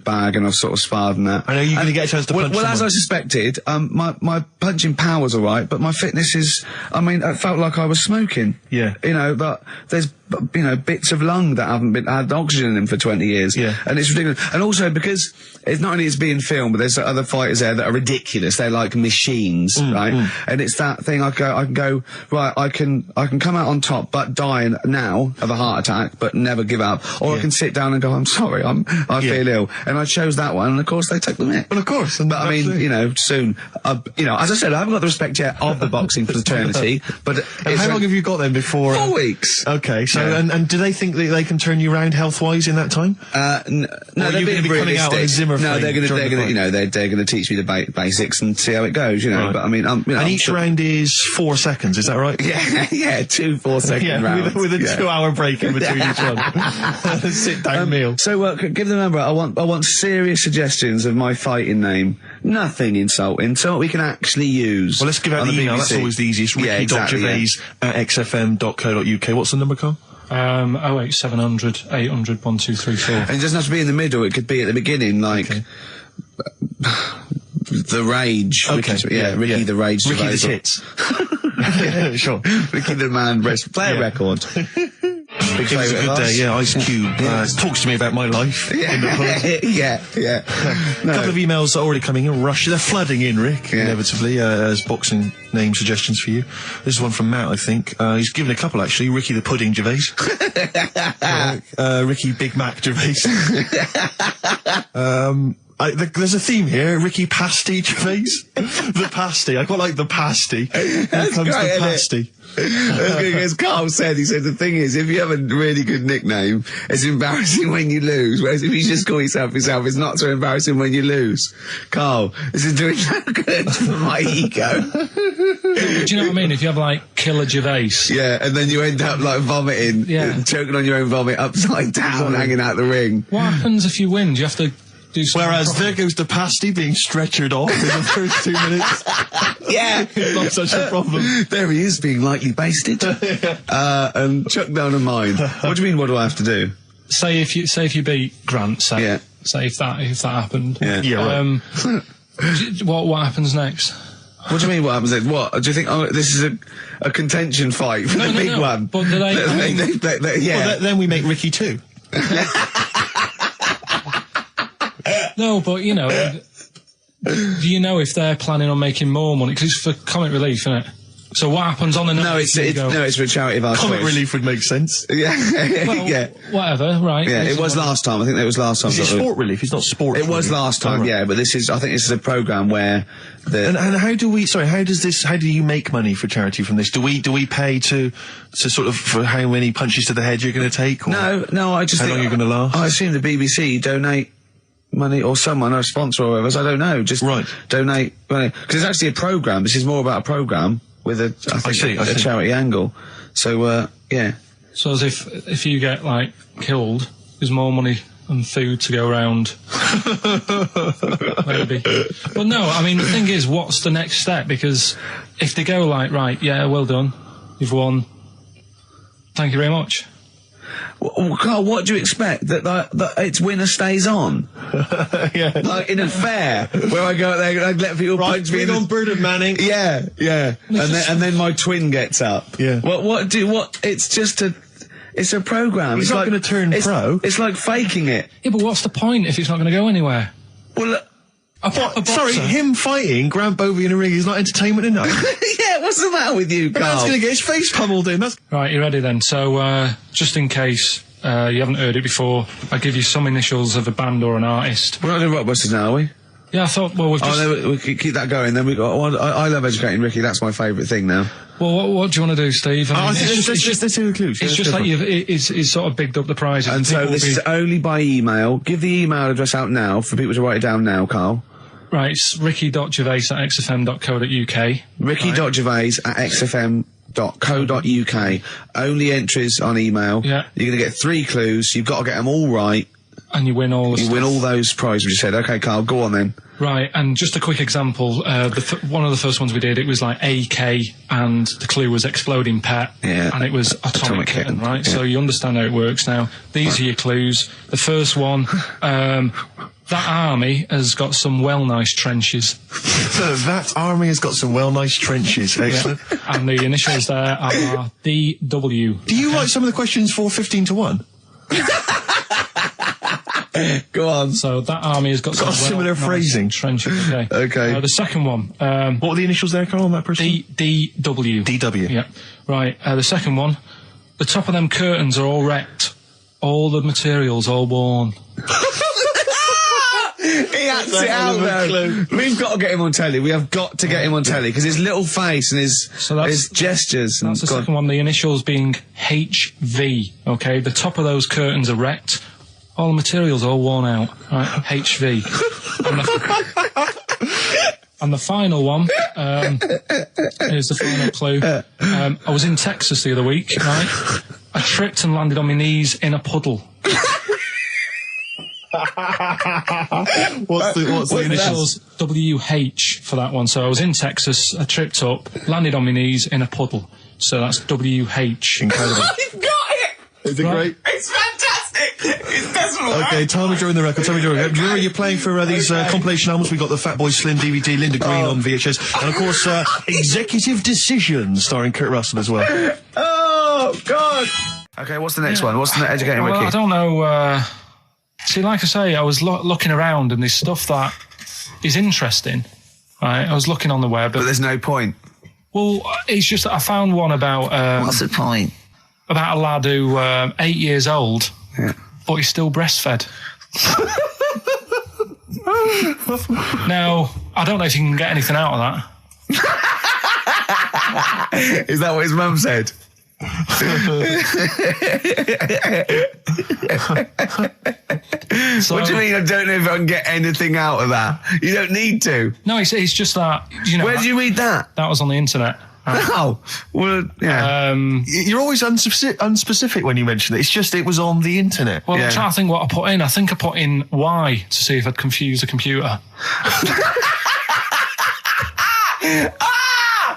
bag and I've sort of sparred and that. I know you're going to get a chance to punch someone. As I suspected, my punching power's alright, but my fitness is... I felt like I was smoking. Yeah. But there's, bits of lung that haven't had oxygen in them for 20 years. Yeah. And it's ridiculous. And also because it's not only it's being filmed, but there's other fighters there that are ridiculous. They're like machines, right? And it's that thing I can go, right, I can come out on top, but die now of a heart attack, but never give up. Or I can sit down and go, I'm sorry, I feel ill. And I chose that one, and of course they took the mick. Well, of course. But I mean, soon, as I said, I haven't got the respect yet of the boxing fraternity, but... And how long have you got then before... 4 weeks. Okay, so, and do they think that they can turn you round health-wise in that time? No, they're being realistic. No, they're going to teach me the basics and see how it goes, Right. But I mean, and each round is 4 seconds, is that right? Yeah, 2 4-second rounds. With a 2-hour break in between each one. Sit-down meal. So, give the number. I want serious suggestions of my fighting name. Nothing insulting, so we can actually use. Well, let's give out the email. That's always the easiest. Ricky.Gervais at xfm.co.uk. What's the number, Carl? 08700 800 1234. And it doesn't have to be in the middle. It could be at the beginning, like the Rage. Okay. Ricky the Rage. Ricky the Tits. Sure. Ricky the Man. Play a record. Big It was a favourite good of day, ours. yeah. Ice Cube talks to me about my life in the pub. yeah. A couple of emails are already coming in. Rush. They're flooding in, Rick, Yeah. inevitably, as boxing name suggestions for you. This is one from Matt, I think. He's given a couple, actually. Ricky the Pudding Gervais. Ricky Big Mac Gervais. There's a theme here. Ricky Pasty Gervais. The pasty. I quite like the pasty. Here comes great, the isn't it? pasty. As Carl said, he said the thing is, if you have a really good nickname, it's embarrassing when you lose. Whereas if you just call yourself, it's not so embarrassing when you lose. Carl, this is doing no good for my ego. Do you know what I mean? If you have like Killer Gervais. Yeah, and then you end up like vomiting, choking on your own vomit upside down, hanging out the ring. What happens if you win? Do you have to do something? Whereas proper? there goes the pasty being stretchered off in the first 2 minutes. Yeah, It's not such a problem. there he is, being lightly basted, and chucked down a mine. What do you mean? What do I have to do? Say if you beat Grant, say if that happened. Yeah, right. What happens next? What do you mean? What happens then? What do you think? Oh, this is a contention fight for the big one. But do they? Yeah. Well, then we make Ricky 2. No, but you know, do you know if they're planning on making more money? Because it's for comic relief, isn't it? So what happens on the No, night? it's for a charity of our Comic choice. relief would make sense. Yeah, Well, yeah, whatever, right? yeah. It was last time. I think it was last time. Is it sport relief? It's not sport. It was relief. last time, Oh, right. yeah. But this is. I think this is a program where And how do we? Sorry, how do you make money for charity from this? Do we pay to sort of for how many punches to the head you're going to take? Or No. I just how think long you're going to last? I assume the BBC donate money, or someone, or a sponsor, or whatever. I don't know. Just donate money, because it's actually a program. This is more about a program with a a charity angle. So yeah. So as if you get like killed, there's more money and food to go around. Maybe. But no, I mean the thing is, what's the next step? Because if they go like, right, yeah, well done, you've won, thank you very much. Well, Carl, what do you expect? That its winner stays on? Yeah. Like in a fair where I go out there and I let people punch me. on Bird of Manning. Yeah. And then my twin gets up. Yeah. It's just it's a program. He's it's not like, going to turn pro. It's like faking it. Yeah, but what's the point if it's not going to go anywhere? Well, Sorry, him fighting Grant Bovey in a ring is not entertainment enough. yeah, what's the matter with you, Carl? Man's going to get his face pummeled in. That's Right, you ready then? So, just in case you haven't heard it before, I'll give you some initials of a band or an artist. We're not doing Rockbusters now, are we? Yeah, I thought, well, we've just... Oh, no, we can keep that going. Then we got. I love educating Ricky. That's my favourite thing now. Well, what do you want to do, Steve? I mean, let's do the clues. It's just like it's sort of bigged up the prize. And so this is only by email. Give the email address out now for people to write it down now, Carl. Right, it's ricky.gervais@xfm.co.uk. ricky.gervais@xfm.co.uk. Only entries on email. Yeah. You're going to get 3 clues. You've got to get them all right. And you win all the You stuff. win all those prizes you said. Okay, Carl, go on then. Right, and just a quick example, one of the first ones we did, it was like AK, and the clue was exploding pet, and it was atomic kitten, right? Yeah. So you understand how it works now. These are your clues. The first one, that army has got some nice trenches. That army has got some nice trenches. Excellent. And the initials there are DW. Do you write some of the questions for 15 to 1? Go on. So that army has got some similar nice phrasing. trenches. Okay. Okay. The second one, What were the initials there, Carl, on that person? DW. DW. Yeah. Right. The second one, the top of them curtains are all wrecked. All the materials all worn. He acts it out though. We've got to get him on telly. We have got to get him on telly because his little face and his gestures. That's the second one. The initials being HV. Okay. The top of those curtains are wrecked. All the materials all worn out. Right. HV. And the final one, here's the final clue. I was in Texas the other week, right? I tripped and landed on my knees in a puddle. What's the initials? WH for that one. So I was in Texas, I tripped up, landed on my knees in a puddle. So that's WH. Incredible. You've got it! Is it great? It's fantastic! It's decimal. Okay, time of during the record. Do you remember you're playing for these compilation albums? We got the Fatboy Slim DVD, Linda Green on VHS, and of course Executive Decisions starring Kurt Russell as well. Oh, God! Okay, what's the next one? What's the educating Well, Ricky? I don't know. See, like I say, I was looking around and there's stuff that is interesting. Right, I was looking on the web, But there's no point. well, it's just that I found one about What's the point? about a lad who 8 years old, but he's still breastfed. Now, I don't know if you can get anything out of that. Is that what his mum said? So, What do you mean? I don't know if I can get anything out of that. You don't need to. No, it's just that, you know, Where did you read that? that was on the internet. Oh, well, yeah. You're always unspecific when you mention it. It's just it was on the internet. Well, Yeah. I'm trying to think what I put in. I think I put in Y to see if I'd confuse a computer.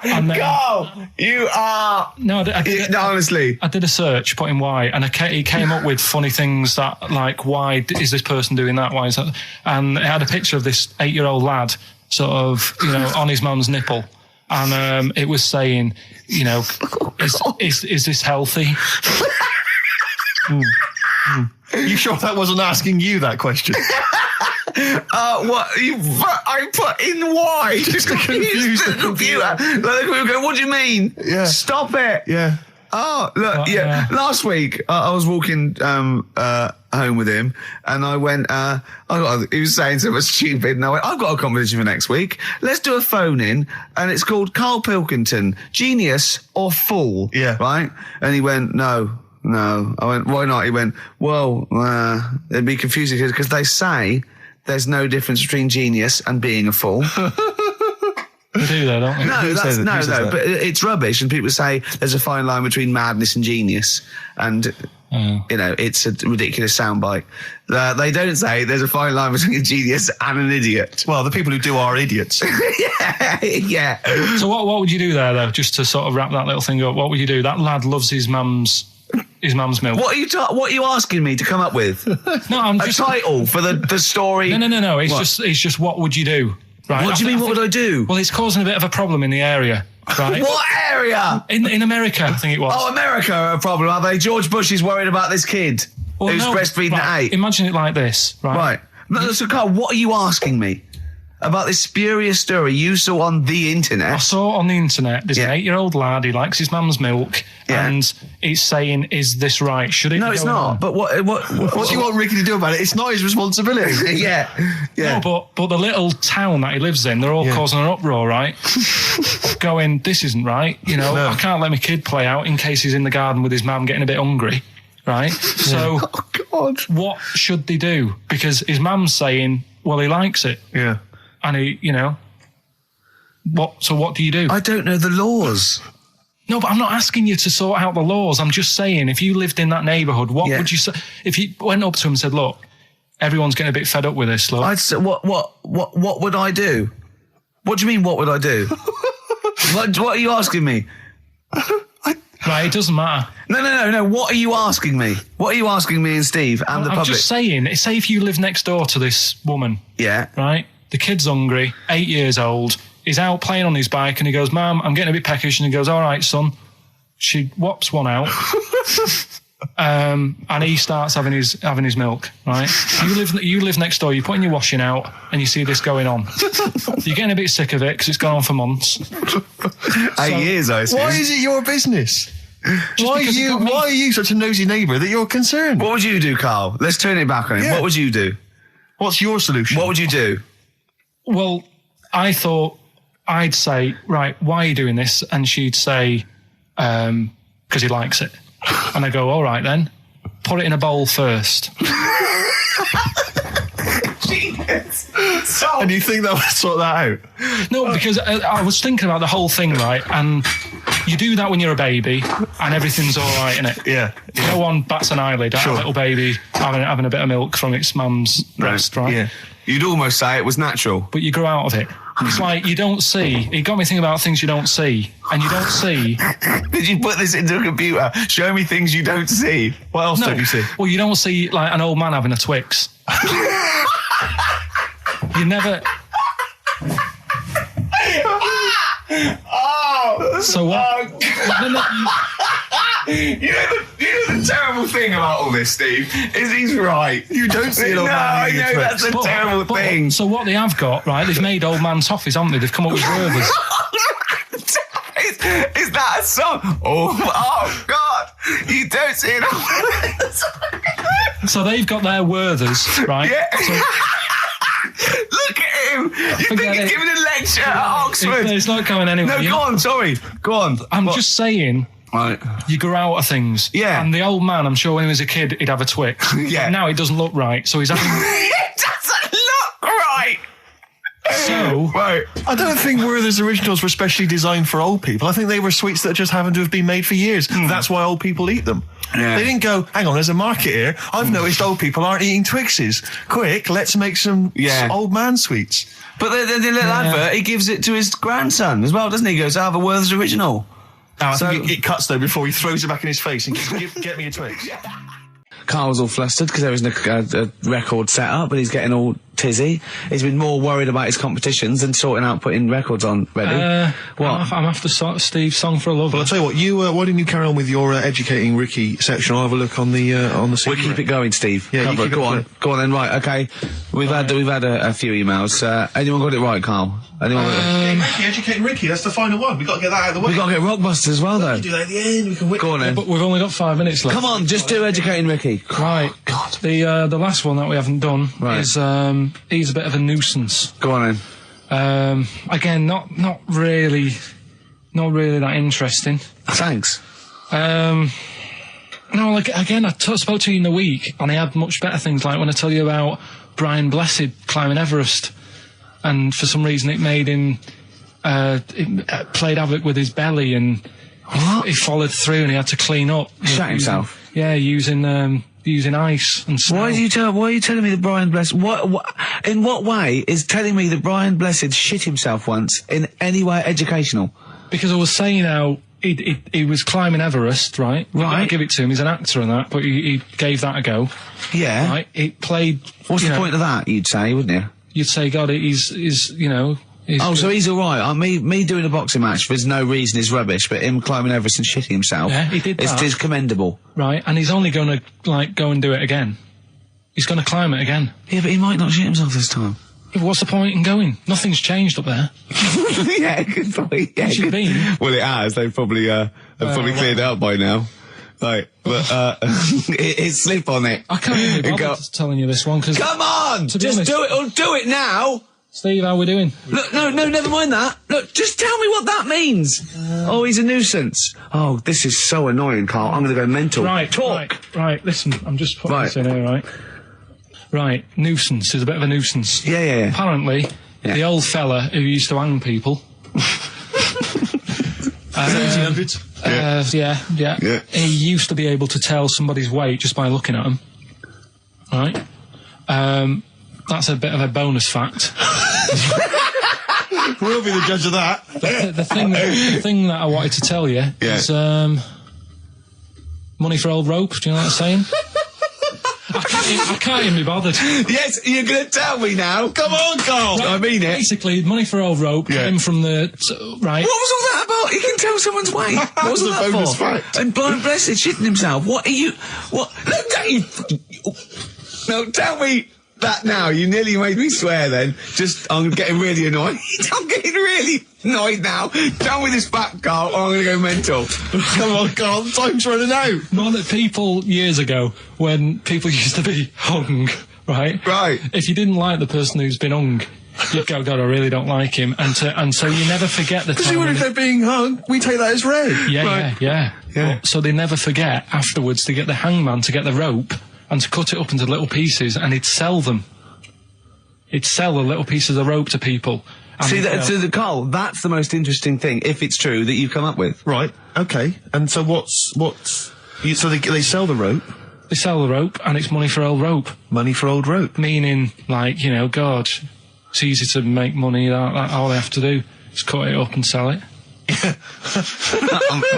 And then- Carl, you are. No, I did, No, honestly. I did a search, put in why, and it came up with funny things that, like, why is this person doing that? Why is that? And it had a picture of this 8-year-old lad, sort of, you know, on his mum's nipple, and it was saying, you know, is this healthy? You sure that wasn't asking you that question? What? I put in why? Just to confuse the computer. Like, the computer go, what do you mean? Yeah. Stop it. Yeah. Oh, look, yeah. Last week, I was walking home with him, and I went, he was saying something stupid, and I went, I've got a competition for next week. Let's do a phone-in, and it's called Karl Pilkington, Genius or Fool. Yeah. Right? And he went, no. I went, why not? He went, well, it'd be confusing because they say there's no difference between genius and being a fool. They do though, don't they? No, but it's rubbish. And people say there's a fine line between madness and genius. And, you know, it's a ridiculous soundbite. They don't say there's a fine line between a genius and an idiot. Well, the people who do are idiots. Yeah. So what would you do there, though, just to sort of wrap that little thing up? What would you do? That lad loves his mum's milk. What are you asking me to come up with? No, I'm A just... title for the story? No. It's just what would you do? Right? What do you mean, what would I do? Well, it's causing a bit of a problem in the area, right? What area? In America, I think it was. Oh, America are a problem, are they? George Bush is worried about this kid Well, who's no, breastfeeding right, at 8. Imagine it like this, right? Right. No, so, Carl, what are you asking me about this spurious story you saw on the I internet? saw on the internet, there's an 8-year-old lad, he likes his mum's milk, Yeah. and it's saying, is this right? Should it No, be it's going not. on? But what What do you want Ricky to do about it? It's not his responsibility. Yeah. No, but the little town that he lives in, they're all causing an uproar, right? Going, this isn't right. You know, No. I can't let my kid play out in case he's in the garden with his mum getting a bit hungry, right? So, Oh, God. what should they do? Because his mum's saying, well, he likes it. Yeah. And he, you know, what do you do? I don't know the laws. No, but I'm not asking you to sort out the laws. I'm just saying, if you lived in that neighbourhood, what would you say? If you went up to him and said, look, everyone's getting a bit fed up with this, look. I'd say, what would I do? What do you mean, what would I do? what are you asking me? Right, it doesn't matter. No. What are you asking me? What are you asking me and Steve and the I'm public? just saying, say if you live next door to this woman, Yeah. right? The kid's hungry, 8 years old. He's out playing on his bike and he goes, Mum, I'm getting a bit peckish. And he goes, all right, son. She whops one out. And he starts having his milk, right? You live next door, you're putting your washing out and you see this going on. You're getting a bit sick of it because it's gone on for months. 8 years, I assume. Why is it your business? Why are you such a nosy neighbour that you're concerned? What would you do, Carl? Let's turn it back on him. Yeah. What would you do? What's your solution? What would you do? Well, I thought I'd say, right, why are you doing this? And she'd say, because he likes it. And I go, all right then, put it in a bowl first. And you think that would sort that out? No, because I was thinking about the whole thing, right? And you do that when you're a baby and everything's all right, innit? Yeah. No one bats an eyelid at a little baby having a bit of milk from its mum's breast, right? Yeah. You'd almost say it was natural. But you grow out of it. It's like you don't see. It got me thinking about things you don't see. And you don't see. Did you put this into a computer? Show me things you don't see. What else don't you see? Well, you don't see like an old man having a Twix. You never. So what? You know the thing about all this, Steve, is he's right. You don't see an old No, man I eating a know, Twix. that's a terrible thing. So what they have got, right, they've made old man toffees, haven't they? They've come up with Werther's. Is that a song? Oh God! You don't see it. So they've got their Werther's, right? Yeah. So, Look at him. You think Forget he's it. giving a lecture at Oxford? it's not going anywhere. No, go on. Sorry. Go on. I'm What? just saying, Right. you grow out of things. Yeah. And the old man, I'm sure when he was a kid, he'd have a Twix. Yeah. But now it doesn't look right, so he's having... It doesn't look right. So... Right. I don't think Werther's originals were specially designed for old people. I think they were sweets that just happened to have been made for years. That's why old people eat them. Yeah. They didn't go, hang on, there's a market here. I've noticed old people aren't eating Twixes. Quick, let's make some old man sweets. But the little advert, he gives it to his grandson as well, doesn't he? He goes, I have a Werther's original. I think it cuts, though, before he throws it back in his face and get me a Twix. Carl's all flustered because there isn't a record set up, but he's getting all tizzy. He's been more worried about his competitions than sorting out putting records on ready. What? I'm after Steve's Song for a Lover. Well, I'll tell you what, you, why didn't you carry on with your educating Ricky section? I'll have a look on the We'll keep it going, Steve. Yeah, Cover you it. keep Go it on. going. Go on then, right, okay. We've had a few emails. Anyone got it right, Carl? Anyone got it? Educating Ricky, that's the final one. We've got to get that out of the way. We've got to get Rockbusters as well, though. We can do that at the end. We can whip. Go on then. But we've only got 5 minutes left. Come on, just do Educating Ricky. Right. God. The last one that we haven't done Right. is he's a bit of a nuisance. Go on then. Again, not really that interesting. Thanks. No, like again, I spoke to you in the week, and I had much better things. Like when I tell you about Brian Blessed climbing Everest, and for some reason it made him it played havoc with his belly, and he followed through, and he had to clean up. Shut himself. Yeah, using ice and snow. Why are you telling me that Brian Blessed? In what way is telling me that Brian Blessed shit himself once in any way educational? Because I was saying how he was climbing Everest, right? Right. I give it to him. He's an actor and that, but he gave that a go. Yeah. Right. It played. What's the point of that? You'd say, wouldn't you? You'd say, God, he's you know. So he's all right. Me doing a boxing match, there's no reason is rubbish, but him climbing Everest and shitting himself, Yeah, he did that. is commendable. Right, and he's only going to go and do it again. He's going to climb it again. Yeah, but he might not shit himself this time. Yeah, what's the point in going? Nothing's changed up there. Yeah, good point. Yeah, Should be. Well, it has. They've probably cleared it up by now. Right, but it's slip on it. I can't even be bothered telling you this one because. Come on, To be just honest- do it. Or do it now. Steve, how we doing? Look, no, never mind that. Look, just tell me what that means. Oh, he's a nuisance. Oh, this is so annoying, Carl. I'm going to go mental. Right, talk. Right. Listen, I'm just putting this in here, right? Right, nuisance is a bit of a nuisance. Yeah. Apparently, Yeah. the old fella who used to hang people. 1700s? Yeah. He used to be able to tell somebody's weight just by looking at them. Right? That's a bit of a bonus fact. We'll be the judge of that. The thing that I wanted to tell you is money for old rope. Do you know what I'm saying? I can't even be bothered. Yes, you're going to tell me now. Come on, Carl. I mean it. Basically, money for old rope came from the right. What was all that about? You can tell someone's weight. What was The that bonus for? fact. And Brian Blessed shitting himself. What are you? What? Look at you. No, tell me that now. You nearly made me swear then. I'm getting really annoyed. I'm getting really annoyed now. Tell me this back, Carl, or I'm going to go mental. Come on, Carl, time's running out. More that people years ago, when people used to be hung, right? Right. If you didn't like the person who's been hung, you'd go, God, I really don't like him, and so you never forget the Because time. even if they're being hung, we take that as read. Yeah. Yeah. So they never forget afterwards to get the hangman to get the rope and to cut it up into little pieces, and he'd sell them. He'd sell the little pieces of rope to people. And See, Carl, that's the most interesting thing, if it's true, that you've come up with. Right, okay. And so so they sell the rope. They sell the rope, and it's money for old rope. Money for old rope. Meaning, like, you know, God, it's easy to make money. That all they have to do is cut it up and sell it.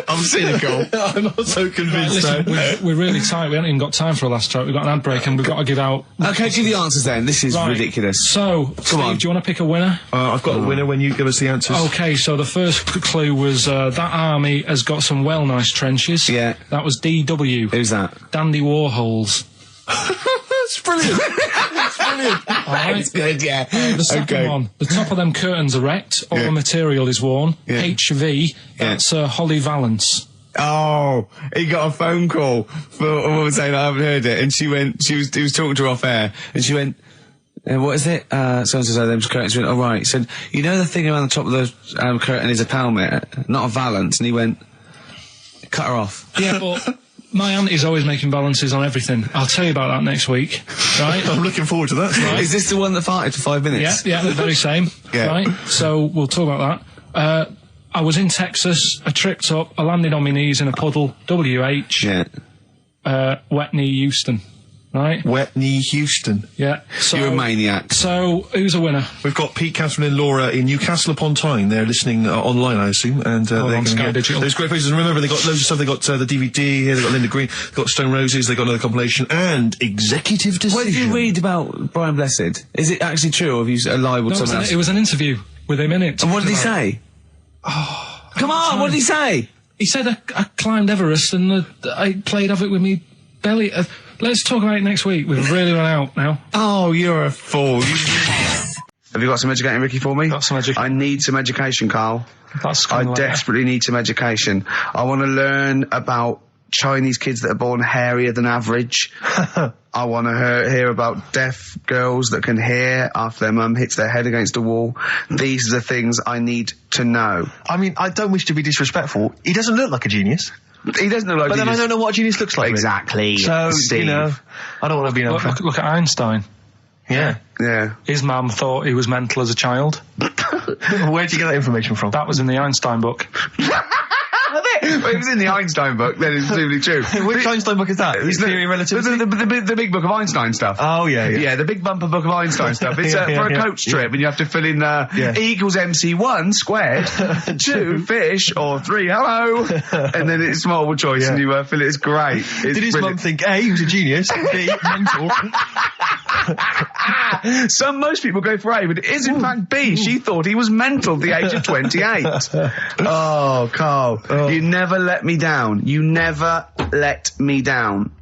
I'm cynical. I'm not so convinced. Listen, we're really tight. We haven't even got time for a last joke. We've got an ad break and we've got to give out... Okay, give the answers then. This is ridiculous. So, Steve, do you want to pick a winner? I've got a winner when you give us the answers. Okay, so the first clue was that army has got some well nice trenches. Yeah. That was DW. Who's that? Dandy Warhols. That's brilliant. That's brilliant. That's good, yeah. The second one, the top of them curtains are wrecked, all the material is worn. Yeah. HV, that's Holly Valance. Oh, he got a phone call for a woman saying I haven't heard it, and he was talking to her off air, and she went, what is it? So-and-so, them curtains. She went, right. He said, you know the thing around the top of the curtain is a pelmet, not a valance, and he went, cut her off. Yeah, but... My auntie's always making balances on everything. I'll tell you about that next week, right? I'm looking forward to that. Right. Is this the one that farted for 5 minutes? Yeah, the very same. Yeah. Right? So we'll talk about that. I was in Texas, I tripped up, I landed on my knees in a puddle, WH, Yeah. wet knee Houston, right? Wet knee Houston. Yeah. So, You're a maniac. So, who's a winner? We've got Pete, Catherine and Laura in Newcastle upon Tyne. They're listening online, I assume, and they're on going to Sky get Digital. those great places. And remember, they got loads of stuff. They got the DVD here. They got Linda Green. They got Stone Roses. They got another compilation and Executive Decision. What did you read about Brian Blessed? Is it actually true, or have you libelled someone else? It was an interview with him in it. And what did he say? Oh, come on! What did he say? He said I climbed Everest and I played of it with me belly. Let's talk about it next week. We've really run out now. Oh, you're a fool. Have you got some educating, Ricky, for me? Got some education. I need some education, Carl. That's I desperately need some education. I want to learn about Chinese kids that are born hairier than average. I want to hear about deaf girls that can hear after their mum hits their head against a wall. These are the things I need to know. I mean, I don't wish to be disrespectful. He doesn't look like a genius. He doesn't look like But then I don't know what a genius looks like. Exactly. So, Steve. you know, I don't want to be an Look at Einstein. Yeah. Yeah. His mum thought he was mental as a child. Where'd you get that information from? That was in the Einstein book. Well, it was in the Einstein book, then it's presumably true. Which Einstein book is that? Theory of Relativity? The big book of Einstein stuff. Oh, yeah. Yeah, the big bumper book of Einstein stuff. It's for a coach trip, and you have to fill in E equals MC1 squared, 2 fish, or 3 hello, and then it's multiple choice, and you fill it. It's great. Did his mum think, A, he was a genius, B, mental? Most people go for A, but it is in fact B. She thought he was mental at the age of 28. Oh, Carl, you never let me down. You never let me down.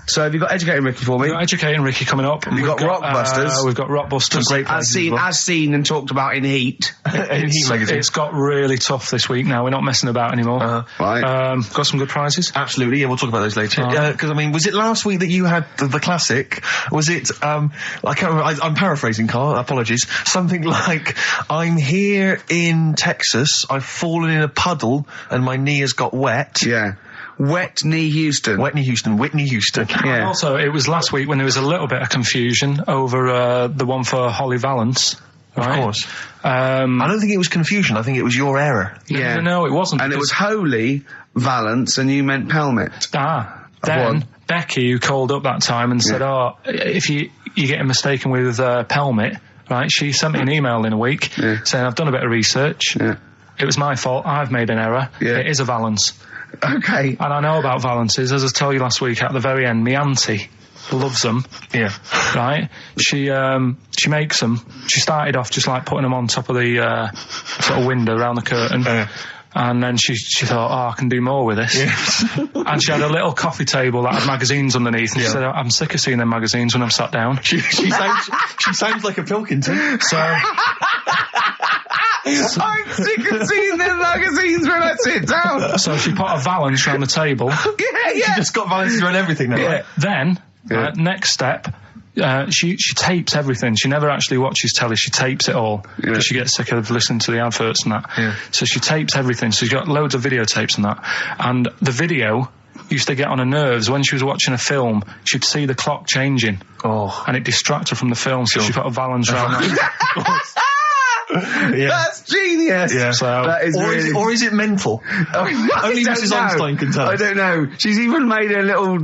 So have you got Educating Ricky for me? We've got Educating Ricky coming up. We've got Rockbusters. We've got Rockbusters. Great as seen and talked about in Heat. In Heat magazine. It's got really tough this week now. We're not messing about anymore. Right. Got some good prizes. Absolutely, yeah, we'll talk about those later. Because, I mean, was it last week that you had the classic? Was it, I can't remember, I'm paraphrasing, Carl, apologies. Something like, I'm here in Texas, I've fallen in a puddle, and my knee has got wet. Yeah. Wet knee Houston. Whitney Houston. Yeah. And also, it was last week when there was a little bit of confusion over the one for Holly Valance. Right? Of course. I don't think it was confusion. I think it was your error. Yeah. No, it wasn't. And it was Holy Valance, and you meant Pelmet. Then Becky, who called up that time and said, if you're getting mistaken with Pelmet, right, she sent me an email in a week saying, I've done a bit of research. Yeah. It was my fault. I've made an error. Yeah. It is a Valance. Okay. And I know about Valances. As I told you last week, at the very end, my auntie loves them. Yeah. Right? She makes them. She started off just like putting them on top of the sort of window around the curtain. And then she thought, I can do more with this. Yeah. And she had a little coffee table that had magazines underneath. And she said, I'm sick of seeing them magazines when I'm sat down. She sounds like a Pilkington. So... I'm sick of seeing them magazines when I sit down. So she put a Valance around the table. She just got Valances around everything now. Right? Then, next step, she tapes everything. She never actually watches telly. She tapes it all because she gets sick of listening to the adverts and that. Yeah. So she tapes everything. So she's got loads of videotapes and that. And the video used to get on her nerves. When she was watching a film, she'd see the clock changing. And it distracted her from the film. So she put a Valance around that. Yeah. That's genius. Yeah. So, That is Or is it mental? Only Mrs. Einstein can tell. I don't know. She's even made a little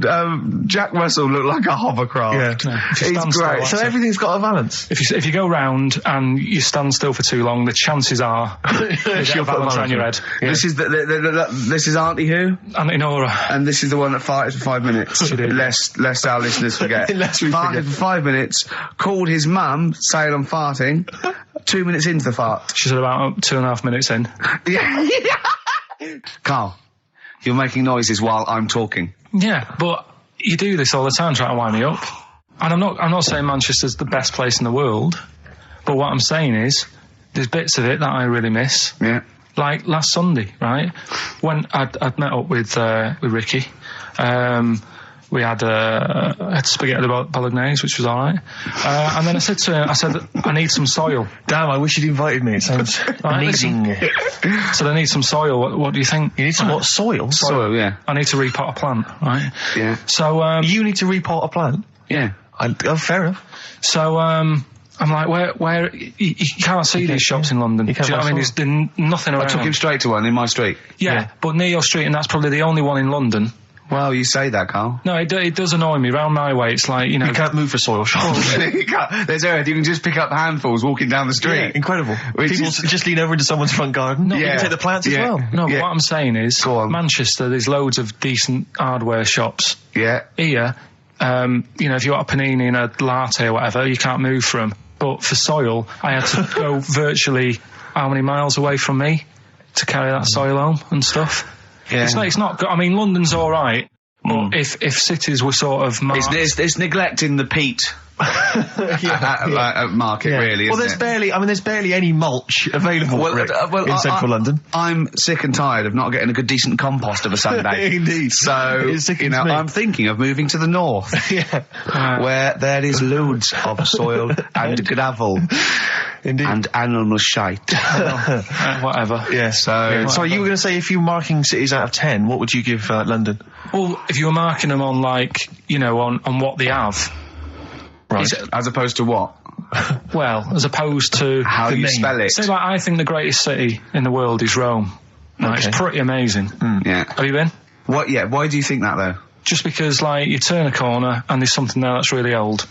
Jack Russell look like a hovercraft. Yeah. if you stand It's still, great. that's So it. everything's got a balance. If you go round and you stand still for too long, the chances are you get She'll a put a balance around your balance head. Yeah. This is this is Auntie Who, Auntie Nora. and this is the one that farted for 5 minutes. She did. Lest our listeners forget. Lest we farted forget. for 5 minutes. Called his mum, saying I'm farting. 2 minutes into the fart. She's about 2.5 minutes in. Yeah. Carl, you're making noises while I'm talking. Yeah, but you do this all the time trying to wind me up. And I'm not saying Manchester's the best place in the world, but what I'm saying is there's bits of it that I really miss. Yeah. Like last Sunday, right? When I'd met up with Ricky, we had spaghetti bolognese, which was all right. And then I said to him, I need some soil. Damn, I wish you'd invited me. It sounds amazing. So I need some soil. What do you think? You need some what? Soil? Soil, yeah. I need to repot a plant, right? Yeah. So You need to repot a plant? Yeah. Fair enough. So I'm like, where you can't see these shops in London. You Do can't you know what I mean? buy There's nothing around. I took him straight to one in my street. Yeah, but near your street, and that's probably the only one in London. Well, you say that, Carl. No, it does annoy me. Round my way, it's like, you know... You can't move for soil shops. There's earth. You can just pick up handfuls walking down the street. Yeah, incredible. Which People is- just lean over into someone's front garden. No, you Yeah. can take the plants as Yeah. well. No, but Yeah. what I'm saying is, Go on. Manchester, there's loads of decent hardware shops. Yeah. Here, you know, if you want a panini and a latte or whatever, you can't move for them. But for soil, I had to go virtually how many miles away from me to carry that soil home and stuff. Yeah. It's not good. I mean, London's all right, but if cities were sort of marked... It's neglecting the peat market, really, Well, isn't there's barely any mulch available Rick, in central London. I'm sick and tired of not getting a good decent compost of a Sunday. Indeed. So, It sickens you know, me. I'm thinking of moving to the north, Yeah. where there is loads of soil and gravel Indeed. and animal shite. whatever. Yeah. So, Sorry, you were going to say if you were marking cities out of 10, what would you give London? Well, if you were marking them on, like, you know, on what they have... Right. as opposed to what? Well, as opposed to... How The you name. spell it? Say, like, I think the greatest city in the world is Rome. Right, Okay. It's pretty amazing. Yeah. Have you been? What? Yeah. Why do you think that though? Just because, like, you turn a corner and there's something there that's really old.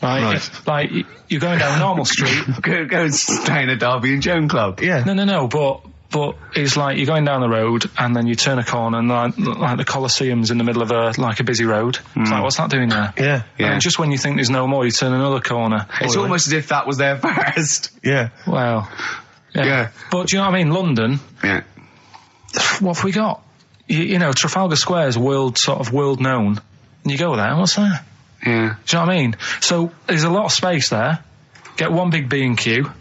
Right? Like, you're going down a normal street. Go and stay in a Derby and Joan club. Yeah. No, but it's like you're going down the road and then you turn a corner and like the Colosseum's in the middle of a busy road. It's like, what's that doing there? Yeah. Yeah. And just when you think there's no more, you turn another corner. It's almost as if that was there first. Yeah. Well, Yeah. But do you know what I mean? London, Yeah. what have we got? You know, Trafalgar Square is world known. And you go there, what's there? Yeah. Do you know what I mean? So there's a lot of space there. Get one big B&Q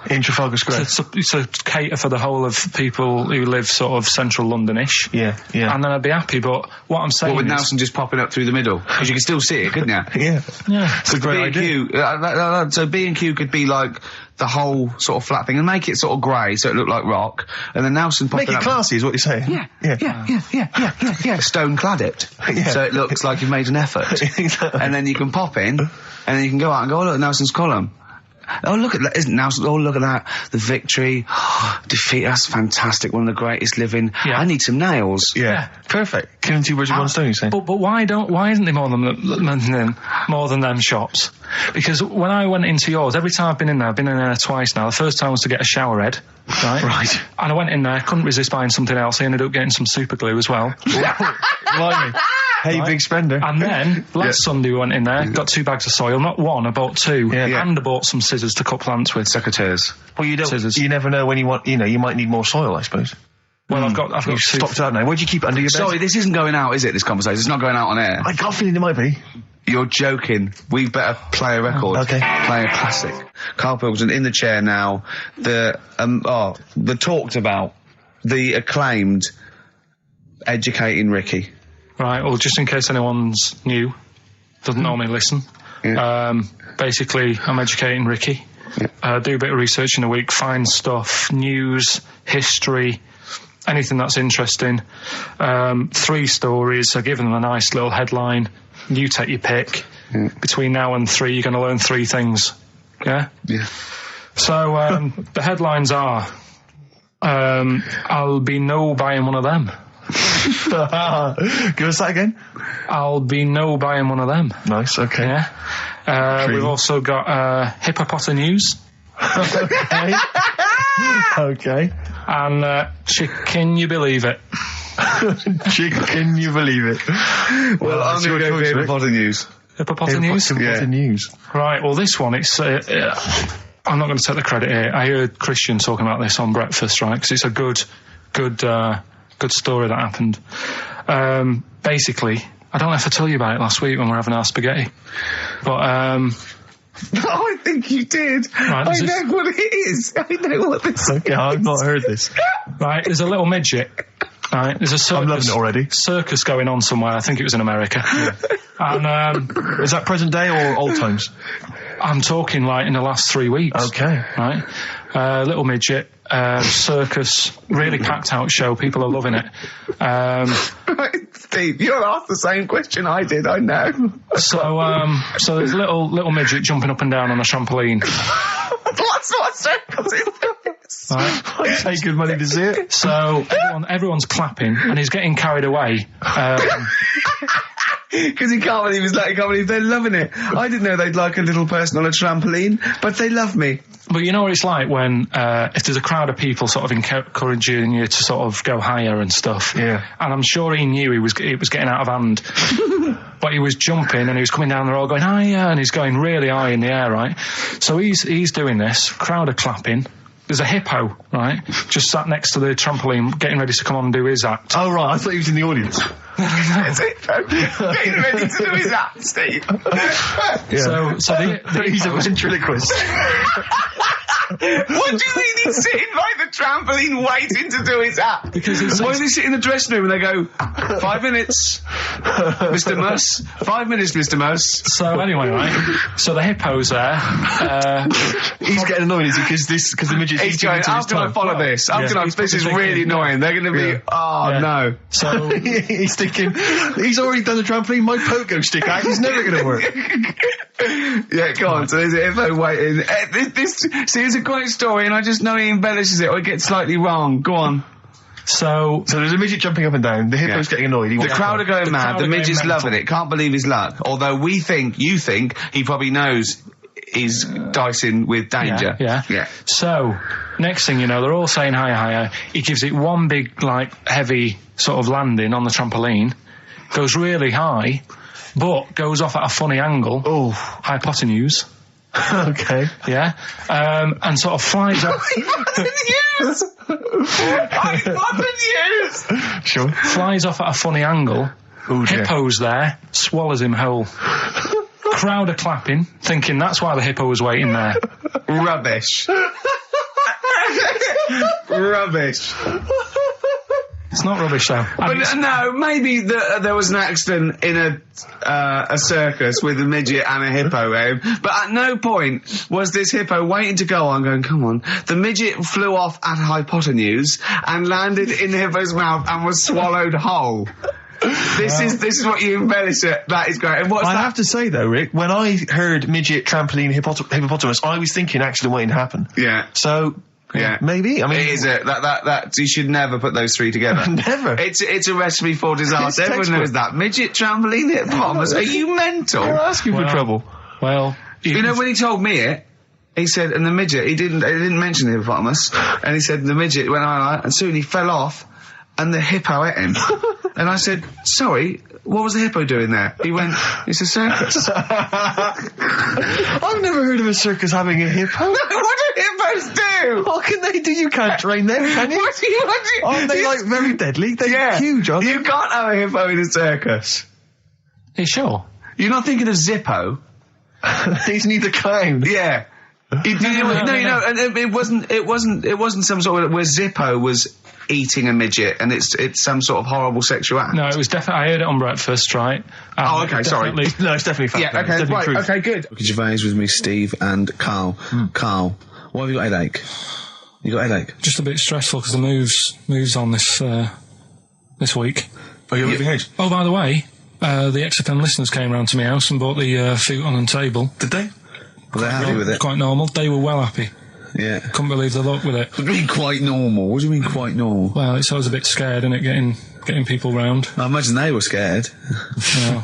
In Trafalgar Square. to cater for the whole of people who live sort of central Londonish. Yeah. Yeah. And then I'd be happy. But what I'm saying What with is, Nelson just popping up through the middle? Because you can still see it, couldn't you? Yeah. yeah, It's a great idea. B&Q, so B&Q could be like the whole sort of flat thing and make it sort of grey so it looked like rock, and then Nelson popping Make it up. classy is what you're saying. Yeah. Stone clad it. Yeah. So it looks like you've made an effort. Exactly. And then you can pop in, and then you can go out and go, oh look, Nelson's column. Oh look at that, isn't Nelson? Oh look at that, the victory, defeat. That's fantastic. One of the greatest living. Yeah. I need some nails. Yeah. Perfect. Killing two birds with one stone, you're saying? But why isn't there more than them shops? Because when I went into yours, every time I've been in there twice now. The first time was to get a shower head, right? Right. And I went in there, couldn't resist buying something else. I ended up getting some super glue as well. Blimey. Hey, big spender. And then last Sunday we went in there, got 2 bags of soil, not one, I bought 2, Yeah. and I bought some scissors to cut plants with. Secateurs. Well, Scissors. you never know when you want, you might need more soil, I suppose. Well, I've got You've 2. stocked out now. Where'd you keep it under your bed? Sorry, this isn't going out, is it, this conversation? It's not going out on air. I got a feeling it might be. You're joking. We better play a record. Okay. Play a classic. Karl Pilkington in the chair now. The talked about, the acclaimed Educating Ricky. Right, well, just in case anyone's new, doesn't normally listen. Yeah. Basically, I'm educating Ricky. Yeah. Do a bit of research in a week, find stuff, news, history, anything that's interesting. 3 stories, I give them a nice little headline. You take your pick. Yeah. Between now and 3, you're going to learn 3 things. Yeah? Yeah. So, the headlines are, I'll be no buying one of them. Give us that again. I'll be no buying one of them. Nice, okay. Yeah. We've also got, hippopotamus news. Okay. Okay. And, can you believe it? Can you believe it? Well, I'm going to go for hippopotamus news. Hippopotamus news? Yeah. News. Right, well, this one, it's... I'm not going to take the credit here. I heard Christian talking about this on breakfast, right? Because it's a good story that happened. Basically, I don't know if I told you about it last week when we were having our spaghetti, but I think you did. Right, I know what it is. I know what this is. Okay, I've not heard this. Right, there's a little midget. Right, there's a circus. I'm loving it already. Circus going on somewhere. I think it was in America. Yeah. And is that present day or old times? I'm talking like in the last 3 weeks. Okay. Right, little midget. Circus, really packed out show. People are loving it. Steve, you'll ask the same question I did. I know. So there's a little midget jumping up and down on a trampoline. That's not a circus. Right. I pay good money to see it. So everyone's clapping, and he's getting carried away. Because he can't believe they're loving it. I didn't know they'd like a little person on a trampoline, but they love me. But you know what it's like when, if there's a crowd of people sort of encouraging you to sort of go higher and stuff. Yeah. And I'm sure he knew it was getting out of hand. But he was jumping and he was coming down the road going, higher, and he's going really high in the air, right? So he's doing this, crowd are clapping. There's a hippo, right, just sat next to the trampoline, getting ready to come on and do his act. Oh, right, I thought he was in the audience. That's it, getting ready to do his act, Steve. Yeah. So he's a ventriloquist. What do you mean he's sitting by the trampoline waiting to do his act? Because why does he sit in the dressing room and they go, 5 minutes, Mr. Mus, 5 minutes, Mr. Mus. So anyway, right, so the hippo's there. He's getting annoyed, is he? Because the midget's he's going, how can I follow this? This is really annoying. They're going to be, no. So he's thinking, he's already done the trampoline, my pogo stick act is never going to work. Yeah, go on. So there's a hippo waiting. It's a great story, and I just know he embellishes it or it gets slightly wrong. Go on. So there's a midget jumping up and down. The hippo's getting annoyed. The crowd are going mad. The midget's loving it. Can't believe his luck. Although you think he probably knows he's dicing with danger. Yeah. So next thing you know, they're all saying higher. He gives it one big, heavy sort of landing on the trampoline. Goes really high, but goes off at a funny angle. Oh, hypotenuse. Okay. Yeah. And sort of flies up. Hypotenuse! Sure. Flies off at a funny angle. Ooh, Hippo's there, swallows him whole. Crowd are clapping, thinking that's why the hippo was waiting there. Rubbish. Rubbish. It's not rubbish, though. But no, maybe there was an accident in a circus with a midget and a hippo, but at no point was this hippo waiting to go on, going, come on. The midget flew off at hypotenuse and landed in the hippo's mouth and was swallowed whole. This is what you embellish it. That is great. And I have to say, though, Rick, when I heard midget, trampoline, hippopotamus, I was thinking accident waiting to happen. Yeah. So... Yeah, maybe. I mean, it is that you should never put those three together. Never. It's a recipe for disaster. Everyone knows that. Midget, trampoline, hippopotamus. Are you mental? You're asking for trouble. Well, you know when he told me it, he said, and the midget. He didn't mention the hippopotamus, and he said the midget went on, and soon he fell off, and the hippo ate him. And I said, sorry, what was the hippo doing there? He went, it's a circus. I've never heard of a circus having a hippo. No, what do hippos do? What can they do? You can't train them, can you? What do you? Aren't they very deadly? They're huge, aren't they? You can't have a hippo in a circus. Are you sure? You're not thinking of Zippo. He's neither clown. Yeah. No, and it wasn't some sort of where Zippo was eating a midget and it's some sort of horrible sexual act. No, it was definitely, I heard it on breakfast, right? Oh, okay, sorry. No, it's definitely fact. Yeah, okay, right, truth. okay, good. Gervais with me, Steve and Karl. Karl, why have you got a headache? You got a headache? Just a bit stressful because the moves on this week. Oh, you're moving house? Oh, by the way, the XFM listeners came round to my house and bought the futon and table. Did they? Were they happy with it? Quite normal. They were well happy. Yeah. Couldn't believe the luck with it. What do you mean quite normal? What do you mean quite normal? Well, it's always a bit scared, isn't it, getting people round. I imagine they were scared. Yeah.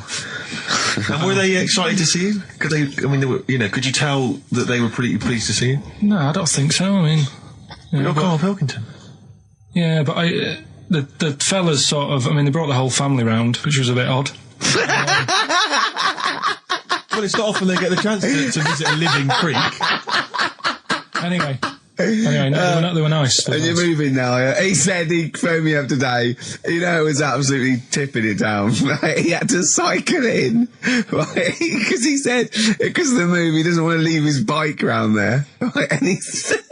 And were they excited to see you? Could they? I mean, they were, could you tell that they were pretty pleased to see you? No, I don't think so. I mean, You're Karl Pilkington. Yeah, but the fellas sort of, I mean, they brought the whole family round, which was a bit odd. Well, it's not often they get the chance to visit a living creek. Anyway, no, they were nice. And you're moving now, yeah? He said he phoned me up today. It was absolutely tipping it down. Right? He had to cycle in, right? Because he said, because of the move, he doesn't want to leave his bike round there. Right? And he said,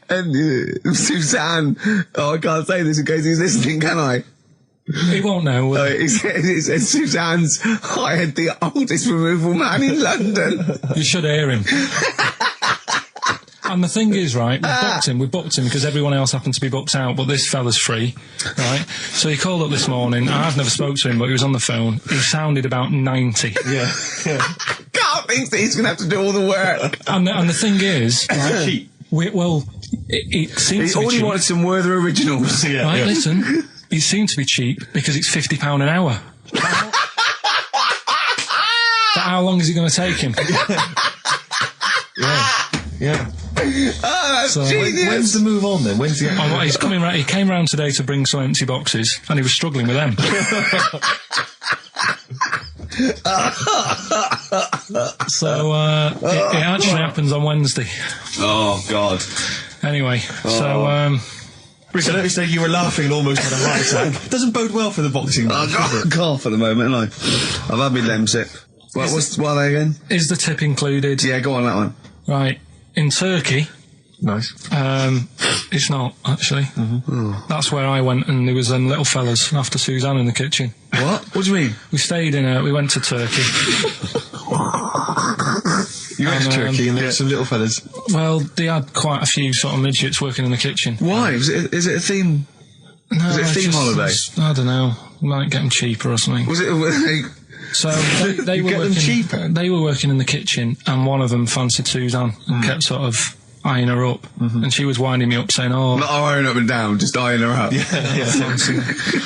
and Suzanne, I can't say this in case he's listening, can I? He won't know. He said Suzanne's hired the oldest removal man in London. You should hear him. And the thing is, right, we booked him because everyone else happened to be booked out, but this fella's free, right? So he called up this morning. I've never spoke to him, but he was on the phone. He sounded about 90. Yeah. Carl thinks that he's going to have to do all the work. And the thing is, right, cheap. It seems to be He cheap. wanted some Werther originals. Yeah, Right, yeah. listen, it seemed to be cheap because it's £50 an hour. But how long is it going to take him? Yeah. Oh, that's So, genius. When's the move on then? When's the? Oh, he's coming round. He came round today to bring some empty boxes, and he was struggling with them. So it actually happens on Wednesday. Oh, God. Anyway, so Rick, I noticed that you were laughing and almost had a heart attack. Doesn't bode well for the boxing match, does it? Cough at the moment, haven't I? I've had my Lemsip. What are they again? is the tip included? Yeah, go on that one. Right, in Turkey. Nice. It's not actually. That's where I went, and there was them little fellas after Suzanne in the kitchen. What? What do you mean? We went to Turkey. You went to And, Turkey and there were some little fellas. Well, they had quite a few sort of midgets working in the kitchen. Why? Is it a theme? No, Was it a it's theme holiday? I don't know. Might get them cheaper or something. Was it? So they You were get them working. cheaper? They were working in the kitchen, and one of them fancied Suzanne and kept sort of eyeing her up, and she was winding me up, saying, "Oh, Not iron up and down, just eyeing her up.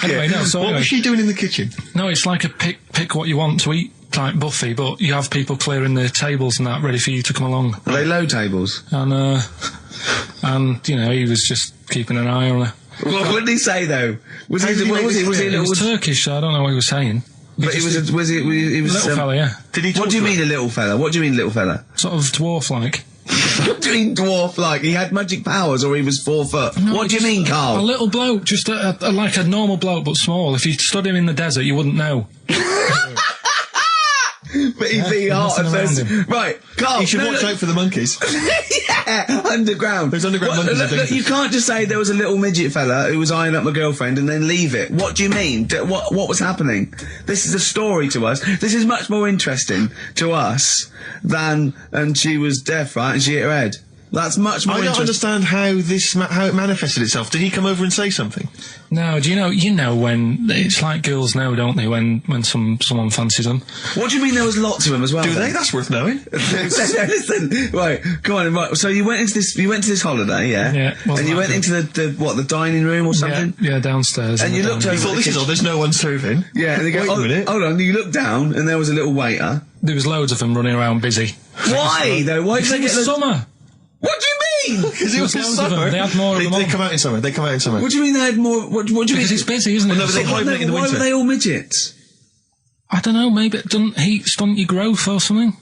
anyway, no." So What anyway, was she doing in the kitchen? no, it's like a pick what you want to eat type buffet, but you have people clearing the tables and that ready for you to come along, Are they low tables? and he was just keeping an eye on her. What did he say though? Was How he? did he What make was he? this Was he? clear? It was Turkish, so I don't know what he was saying. But he was. Was he? He was Little fella, yeah, Did he talk What do you to her? mean a little fella? What do you mean little fella? sort of dwarf-like. What do you mean dwarf like? He had magic powers or he was 4 foot? No, What do you mean, A Carl? little bloke, just like a normal bloke, but small. If you stood him in the desert, you wouldn't know. But he'd be hot nothing and around thirsty. him. Right, Carl. You should no, watch no. out for the monkeys. Yeah, underground. Those underground monkeys are look, dangerous. you can't just say there was a little midget fella who was eyeing up my girlfriend and then leave it. What do you mean? What was happening? This is a story to us. This is much more interesting to us than, and she was deaf, right, and she hit her head. That's much more I don't interesting. understand how it manifested itself. Did he come over and say something? No, do you know when it's like girls know, don't they? When someone fancies them. What do you mean there was lots of them as well? Do then? they? That's worth knowing. Listen, right, come on, right. So you went to this holiday, yeah? Yeah, wasn't And you that went into the dining room or something? Yeah, downstairs. And in you the looked dining over You thought, this is odd, there's no one serving. Yeah, and they go, Wait a minute. hold on, you looked down and there was a little waiter. room. There was loads of them running around busy. Why, though? Why did Because they it get was the... summer. What do you mean? Because it was There was loads of them. summer. They had more of them They on. come out in summer. They come out in summer. What do you mean they had more... What do you mean? Because it's busy, isn't it? Well, no, but they Summer. hibernate in the Why winter. were they all midgets? I don't know, maybe it doesn't heat stunt your growth or something.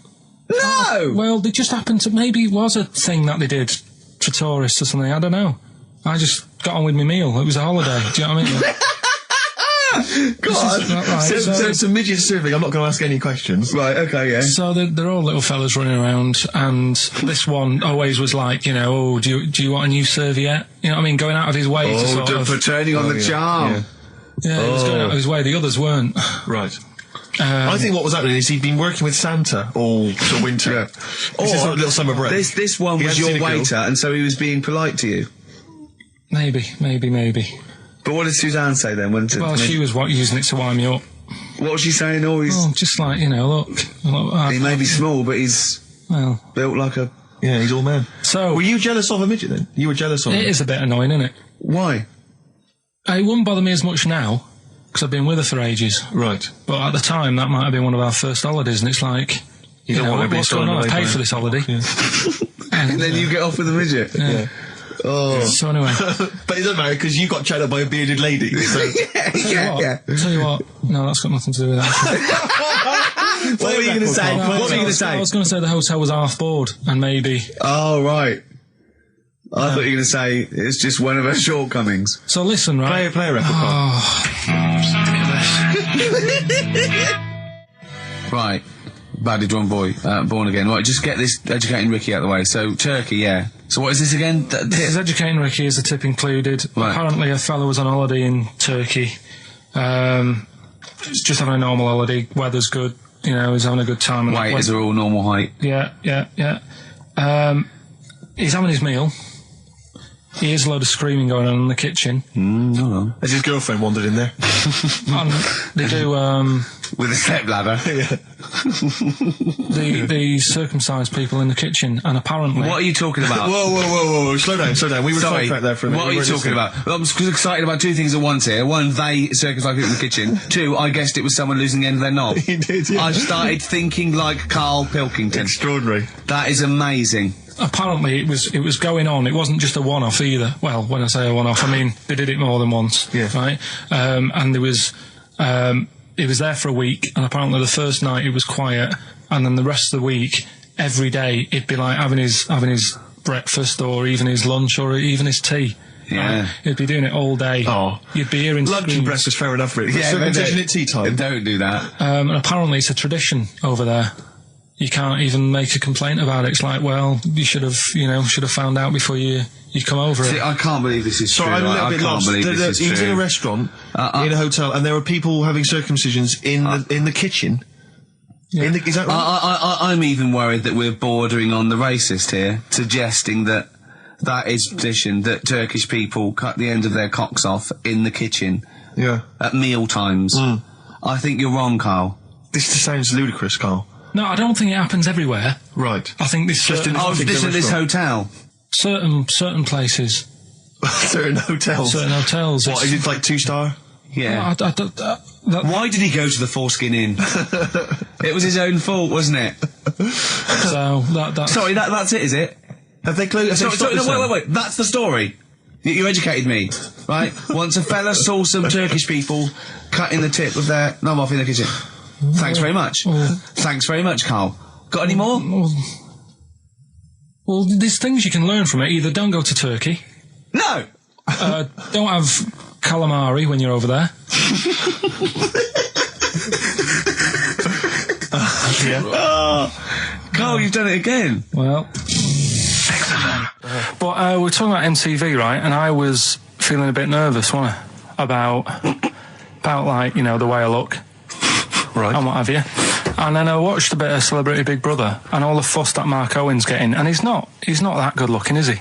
No! Well, they just happened to, maybe it was a thing that they did for tourists or something, I don't know. I just got on with my meal. It was a holiday, do you know what I mean? God. This is not right. So it's a midget serving. I'm not going to ask any questions. Right, okay, yeah. So they're all little fellas running around, and this one always was like, oh, do you want a new serviette? You know what I mean? Going out of his way to sort of... for turning on the charm. Yeah, he was going out of his way. The others weren't. Right. I think what was happening is he'd been working with Santa all the winter. Yeah. This is sort of little summer break. This one He was hadn't your seen a girl. waiter, and so he was being polite to you. Maybe. But what did Suzanne say then? Well, she was using it to wind me up. What was she saying? Oh, he's... Oh, just like, look. He may be small, but he's Well, built like a Yeah, he's all man. So were you jealous of a midget then? You were jealous of him? it is a bit annoying, isn't it? Why? It wouldn't bother me as much now, because I've been with her for ages. Right. But at the time, that might have been one of our first holidays, and it's like, you don't know, want to be what's going stolen on? I away paid by for it. this holiday. Yeah. And then you get off with the midget. Yeah. Oh. So anyway, But it doesn't matter because you got chatted up by a bearded lady. So. yeah. tell you what, no, that's got nothing to do with that. What were you going to say? No, What were you going to I say? was going to say the hotel was half board, and maybe. Oh, right. I thought you were going to say it's just one of her shortcomings. So listen, right? Play a record, Carl. Right. Badly drawn boy, born again. Right, just get this educating Ricky out of the way. So, Turkey, yeah. So what is this again? This is educating Ricky, is the tip included. Right. Apparently a fellow was on holiday in Turkey. He's just having a normal holiday, weather's good, you know, he's having a good time. And Waiters are all normal height. Yeah. He's having his meal. He hears a load of screaming going on in the kitchen. Hold on. Has his girlfriend wandered in there? And they do, With a stepladder. the circumcised people in the kitchen, and apparently... What are you talking about? Whoa. Slow down. We were Sorry, sidetracked there for a minute. what are you talking about? I'm excited about two things at once here. One, they circumcised people in the kitchen. Two, I guessed it was someone losing the end of their knob. You did, yeah. I started thinking like Karl Pilkington. Extraordinary. That is amazing. Apparently it was going on. It wasn't just a one-off either. Well, when I say a one-off, I mean they did it more than once. Yeah. Right. And there was it was there for a week, and apparently the first night it was quiet, and then the rest of the week, every day it'd be like having his breakfast, or even his lunch, or even his tea. Yeah. Right? He'd be doing it all day. Oh. You'd be hearing Lunch and screams. breakfast, fair enough, really. Yeah, Circumcision at tea time. Don't do that. And apparently it's a tradition over there. You can't even make a complaint about it. It's like, well, you should have found out before you come over See, it. I can't believe this is Sorry, true. I'm a little I bit can't lost. believe this is He was true. in a restaurant, in a hotel, and there were people having circumcisions in the kitchen. Yeah. Is that right? I'm even worried that we're bordering on the racist here, suggesting that is tradition, that Turkish people cut the end of their cocks off in the kitchen Yeah. at meal times. I think you're wrong, Carl. This just sounds ludicrous, Carl. No, I don't think it happens everywhere. Right. I think this Just in certain, this This is this hotel. certain places, Certain hotels. certain hotels. What, is it like 2-star? Yeah. that, Why did he go to the Foreskin Inn? It was his own fault, wasn't it? so that Sorry, that's it, is it? Have they closed? Sorry, no, wait. That's the story. You educated me, right? Once a fella saw some Turkish people cutting the tip of their knob off in the kitchen. Thanks very much. Thanks very much, Carl. Got any more? Well, there's things you can learn from it. Either don't go to Turkey, No! don't have calamari when you're over there. Carl, you've done it again. Well, but we're talking about MTV, right? And I was feeling a bit nervous, wasn't I? About like, you know, the way I look. Right. And what have you. And then I watched a bit of Celebrity Big Brother and all the fuss that Mark Owen's getting, and he's not that good looking, is he?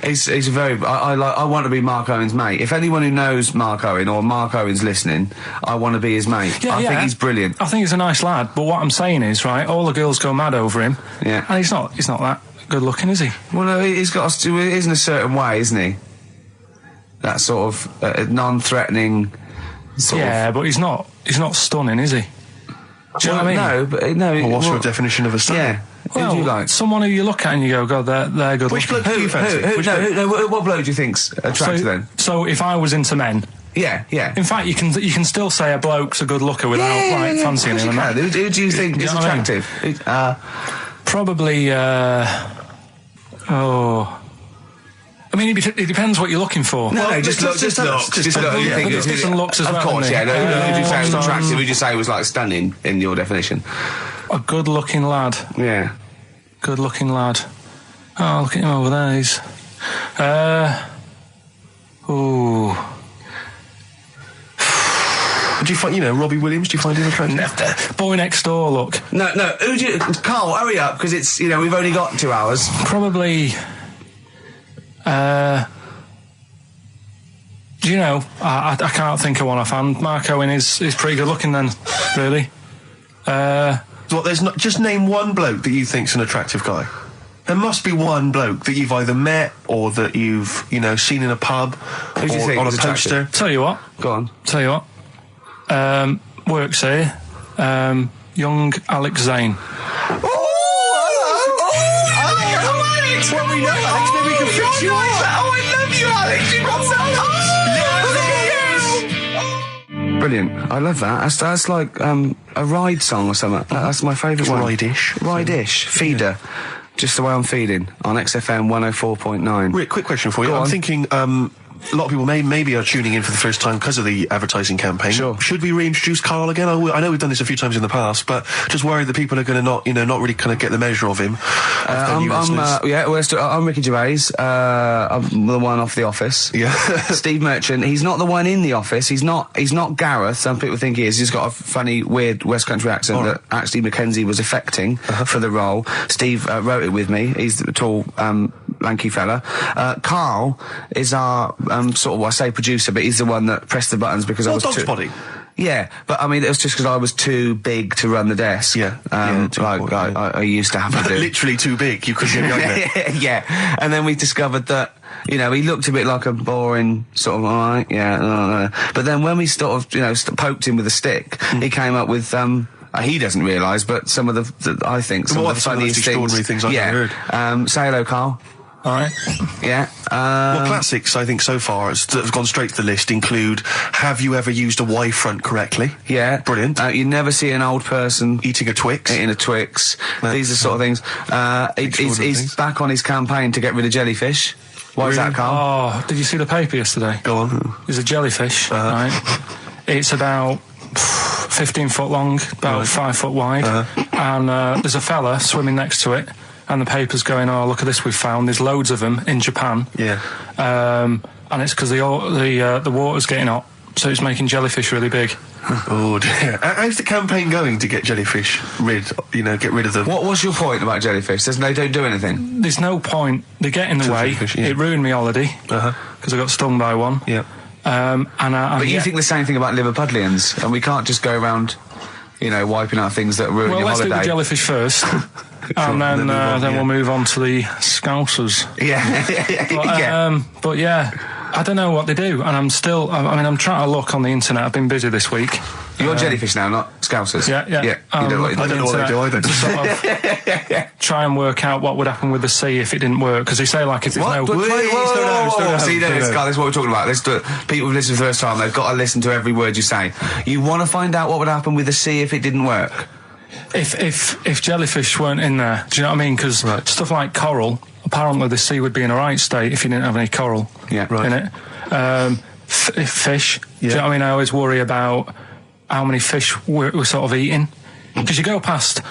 He's very. I want to be Mark Owen's mate. If anyone who knows Mark Owen or Mark Owen's listening, I want to be his mate. I think he's brilliant. I think he's a nice lad, but what I'm saying is, right, all the girls go mad over him. Yeah. And he's not that good looking, is he? Well, no, he's got to do it in a certain way, isn't he? That sort of non-threatening. Yeah, but he's not stunning, is he? Do you know what I mean? No, but no. Well, what's your definition of a star? Yeah. Well, who do you like? someone who you look at and you go, God, they're good Which looking. bloke do you fancy? What bloke do you think's attractive then? So if I was into men, Yeah. in fact, you can still say a bloke's a good looker without fancying him. And that. Who do you think You is know what I mean? attractive? Probably. I mean, it depends what you're looking for. No, just look. Just look. You yeah, think but there's different looks as of well, course, isn't yeah. there? No, who did you say was attractive? Who did you say was like stunning in your definition? A good-looking lad. Yeah. Good-looking lad. Oh, look at him over there. He's. Do you find, Robbie Williams, do you find him attractive? Boy next door, look. No. Who do you? Carl, hurry up, because it's we've only got 2 hours. Probably. Do you know? I can't think of one offhand. Mark Owen is pretty good looking then, really. What? There's not. Just name one bloke that you think's an attractive guy. There must be one bloke that you've either met or that you've, seen in a pub Who do you or think on a is attractive? poster. Tell you what. Go on. Tell you what. Works here. Young Alex Zane. Alex! Well, we know Alex, maybe we can fix you up. Oh, I love you, Alex. You got so brilliant. I love that. That's like a ride song or something. That's my favourite one. Ride-ish. Ride-ish. Feeder. Just the way I'm feeding on XFM 104.9. Rick, quick question for you. Go I'm on. thinking a lot of people maybe are tuning in for the first time because of the advertising campaign. Sure. Should we reintroduce Karl again? I know we've done this a few times in the past, but just worried that people are going to not really kind of get the measure of him. I'm Ricky Gervais. I'm the one off The Office. Yeah. Steve Merchant. He's not the one in The Office. He's not Gareth. Some people think he is. He's got a funny, weird West Country accent that actually Mackenzie was affecting for the role. Steve wrote it with me. He's the tall, lanky fella. Karl is our sort of, I say producer, but he's the one that pressed the buttons because I was Dog's too... body. Yeah, but I mean, it was just because I was too big to run the desk. Yeah, too like important, I used to have to do. Literally too big. You couldn't get behind it. Yeah, and then we discovered that, he looked a bit like a boring sort of, alright, yeah, but then when we sort of, poked him with a stick, he came up with, he doesn't realise, but some of the I think, some of the funniest extraordinary things I've ever heard. Say hello, Karl. All right. Yeah. Well, classics, I think, so far, that have gone straight to the list include, have you ever used a Y front correctly? Yeah. Brilliant. You never see an old person Eating a Twix. eating a Twix. These are sort of things. He's back on his campaign to get rid of jellyfish. Why is that, Karl? Oh, did you see the paper yesterday? Go on. There's a jellyfish, right? It's about 15 foot long, about 5 foot wide, and there's a fella swimming next to it. And the paper's going, oh, look at this we've found. There's loads of them in Japan. Yeah. And it's because the water's getting hot, so it's making jellyfish really big. Oh dear. How's the campaign going to get jellyfish get rid of them? What was your point about jellyfish? They don't do anything. There's no point. They get in the way. Jellyfish, yeah. It ruined my holiday because I got stung by one. Yeah. But you think the same thing about Liverpudlians, and we can't just go around, wiping out things that ruin your let's holiday. do the jellyfish first. And then we'll move on to the Scousers. Yeah. But yeah, I don't know what they do, and I'm trying to look on the internet. I've been busy this week. You're jellyfish now, not Scousers. Yeah. You don't I don't know what they do either. To sort of try and work out what would happen with the sea if it didn't work, because they say like if there's no. Whoa. See, this is what we're talking about. People who've listened for the first time, they've got to listen to every word you say. You want to find out what would happen with the sea if it didn't work? If jellyfish weren't in there, do you know what I mean? Because stuff like coral, apparently the sea would be in a right state if you didn't have any coral in it. Fish, do you know what I mean? I always worry about how many fish we're sort of eating. Because you go past...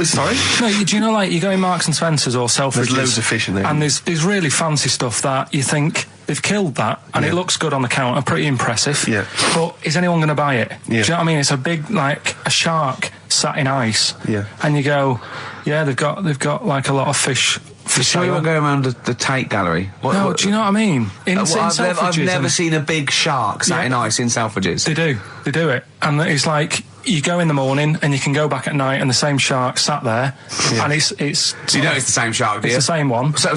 Sorry? No, do you know, like, you go in Marks and Spencer's or Selfridges... There's loads of fish in there. And there's really fancy stuff that you think they've killed that, and it looks good on the counter, pretty impressive. Yeah. But is anyone going to buy it? Yeah. Do you know what I mean? It's a big, like, a shark sat in ice. Yeah. And you go, yeah, they've got like, a lot of fish... You sure you won't go around the Tate Gallery? Do you know what I mean? I've never seen a big shark sat in ice in Selfridges. They do it. And it's like, you go in the morning and you can go back at night and the same shark sat there. Yeah. And it's... So you know it's the same shark, do you? It's the same one. So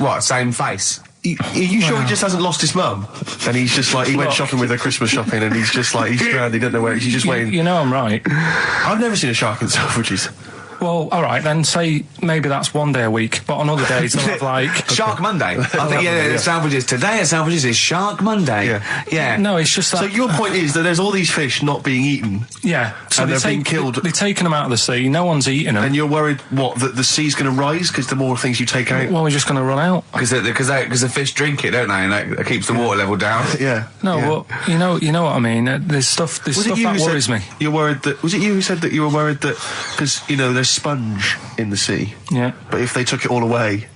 what, same face? Are you sure he just hasn't lost his mum? And he's just like, he went shopping with her Christmas shopping and he's just like, he's stranded, he doesn't know where, he's just waiting. You know I'm right. I've never seen a shark in Selfridges. Well, all right, then say maybe that's one day a week, but on other days they'll have like... Shark Monday. I think, Selfridges. Today at Selfridges is Shark Monday. Yeah. No, it's just that... So your point is that there's all these fish not being eaten. Yeah. So and they're being killed. They're taking them out of the sea, no one's eating them. And you're worried, that the sea's going to rise because the more things you take out? Well, we're just going to run out. Because the fish drink it, don't they? And that keeps the water level down. Yeah. No, well, you know what I mean. There's stuff that worries me. You're worried that... Was it you who said that you were worried that... Because, there's sponge in the sea. Yeah. But if they took it all away...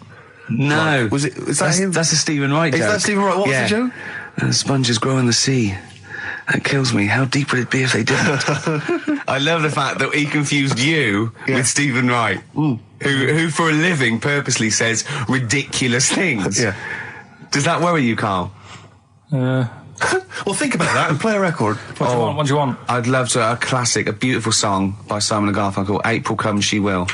No. Is that him? That's a Stephen Wright joke. Is that Stephen Wright? What's the joke? Sponges grow in the sea. That kills me. How deep would it be if they didn't? I love the fact that he confused you with Stephen Wright, who for a living purposely says ridiculous things. Yeah. Does that worry you, Karl? Well, think about that and play a record. What do you want? I'd love to. A classic, a beautiful song by Simon and Garfunkel, April Comes She Will.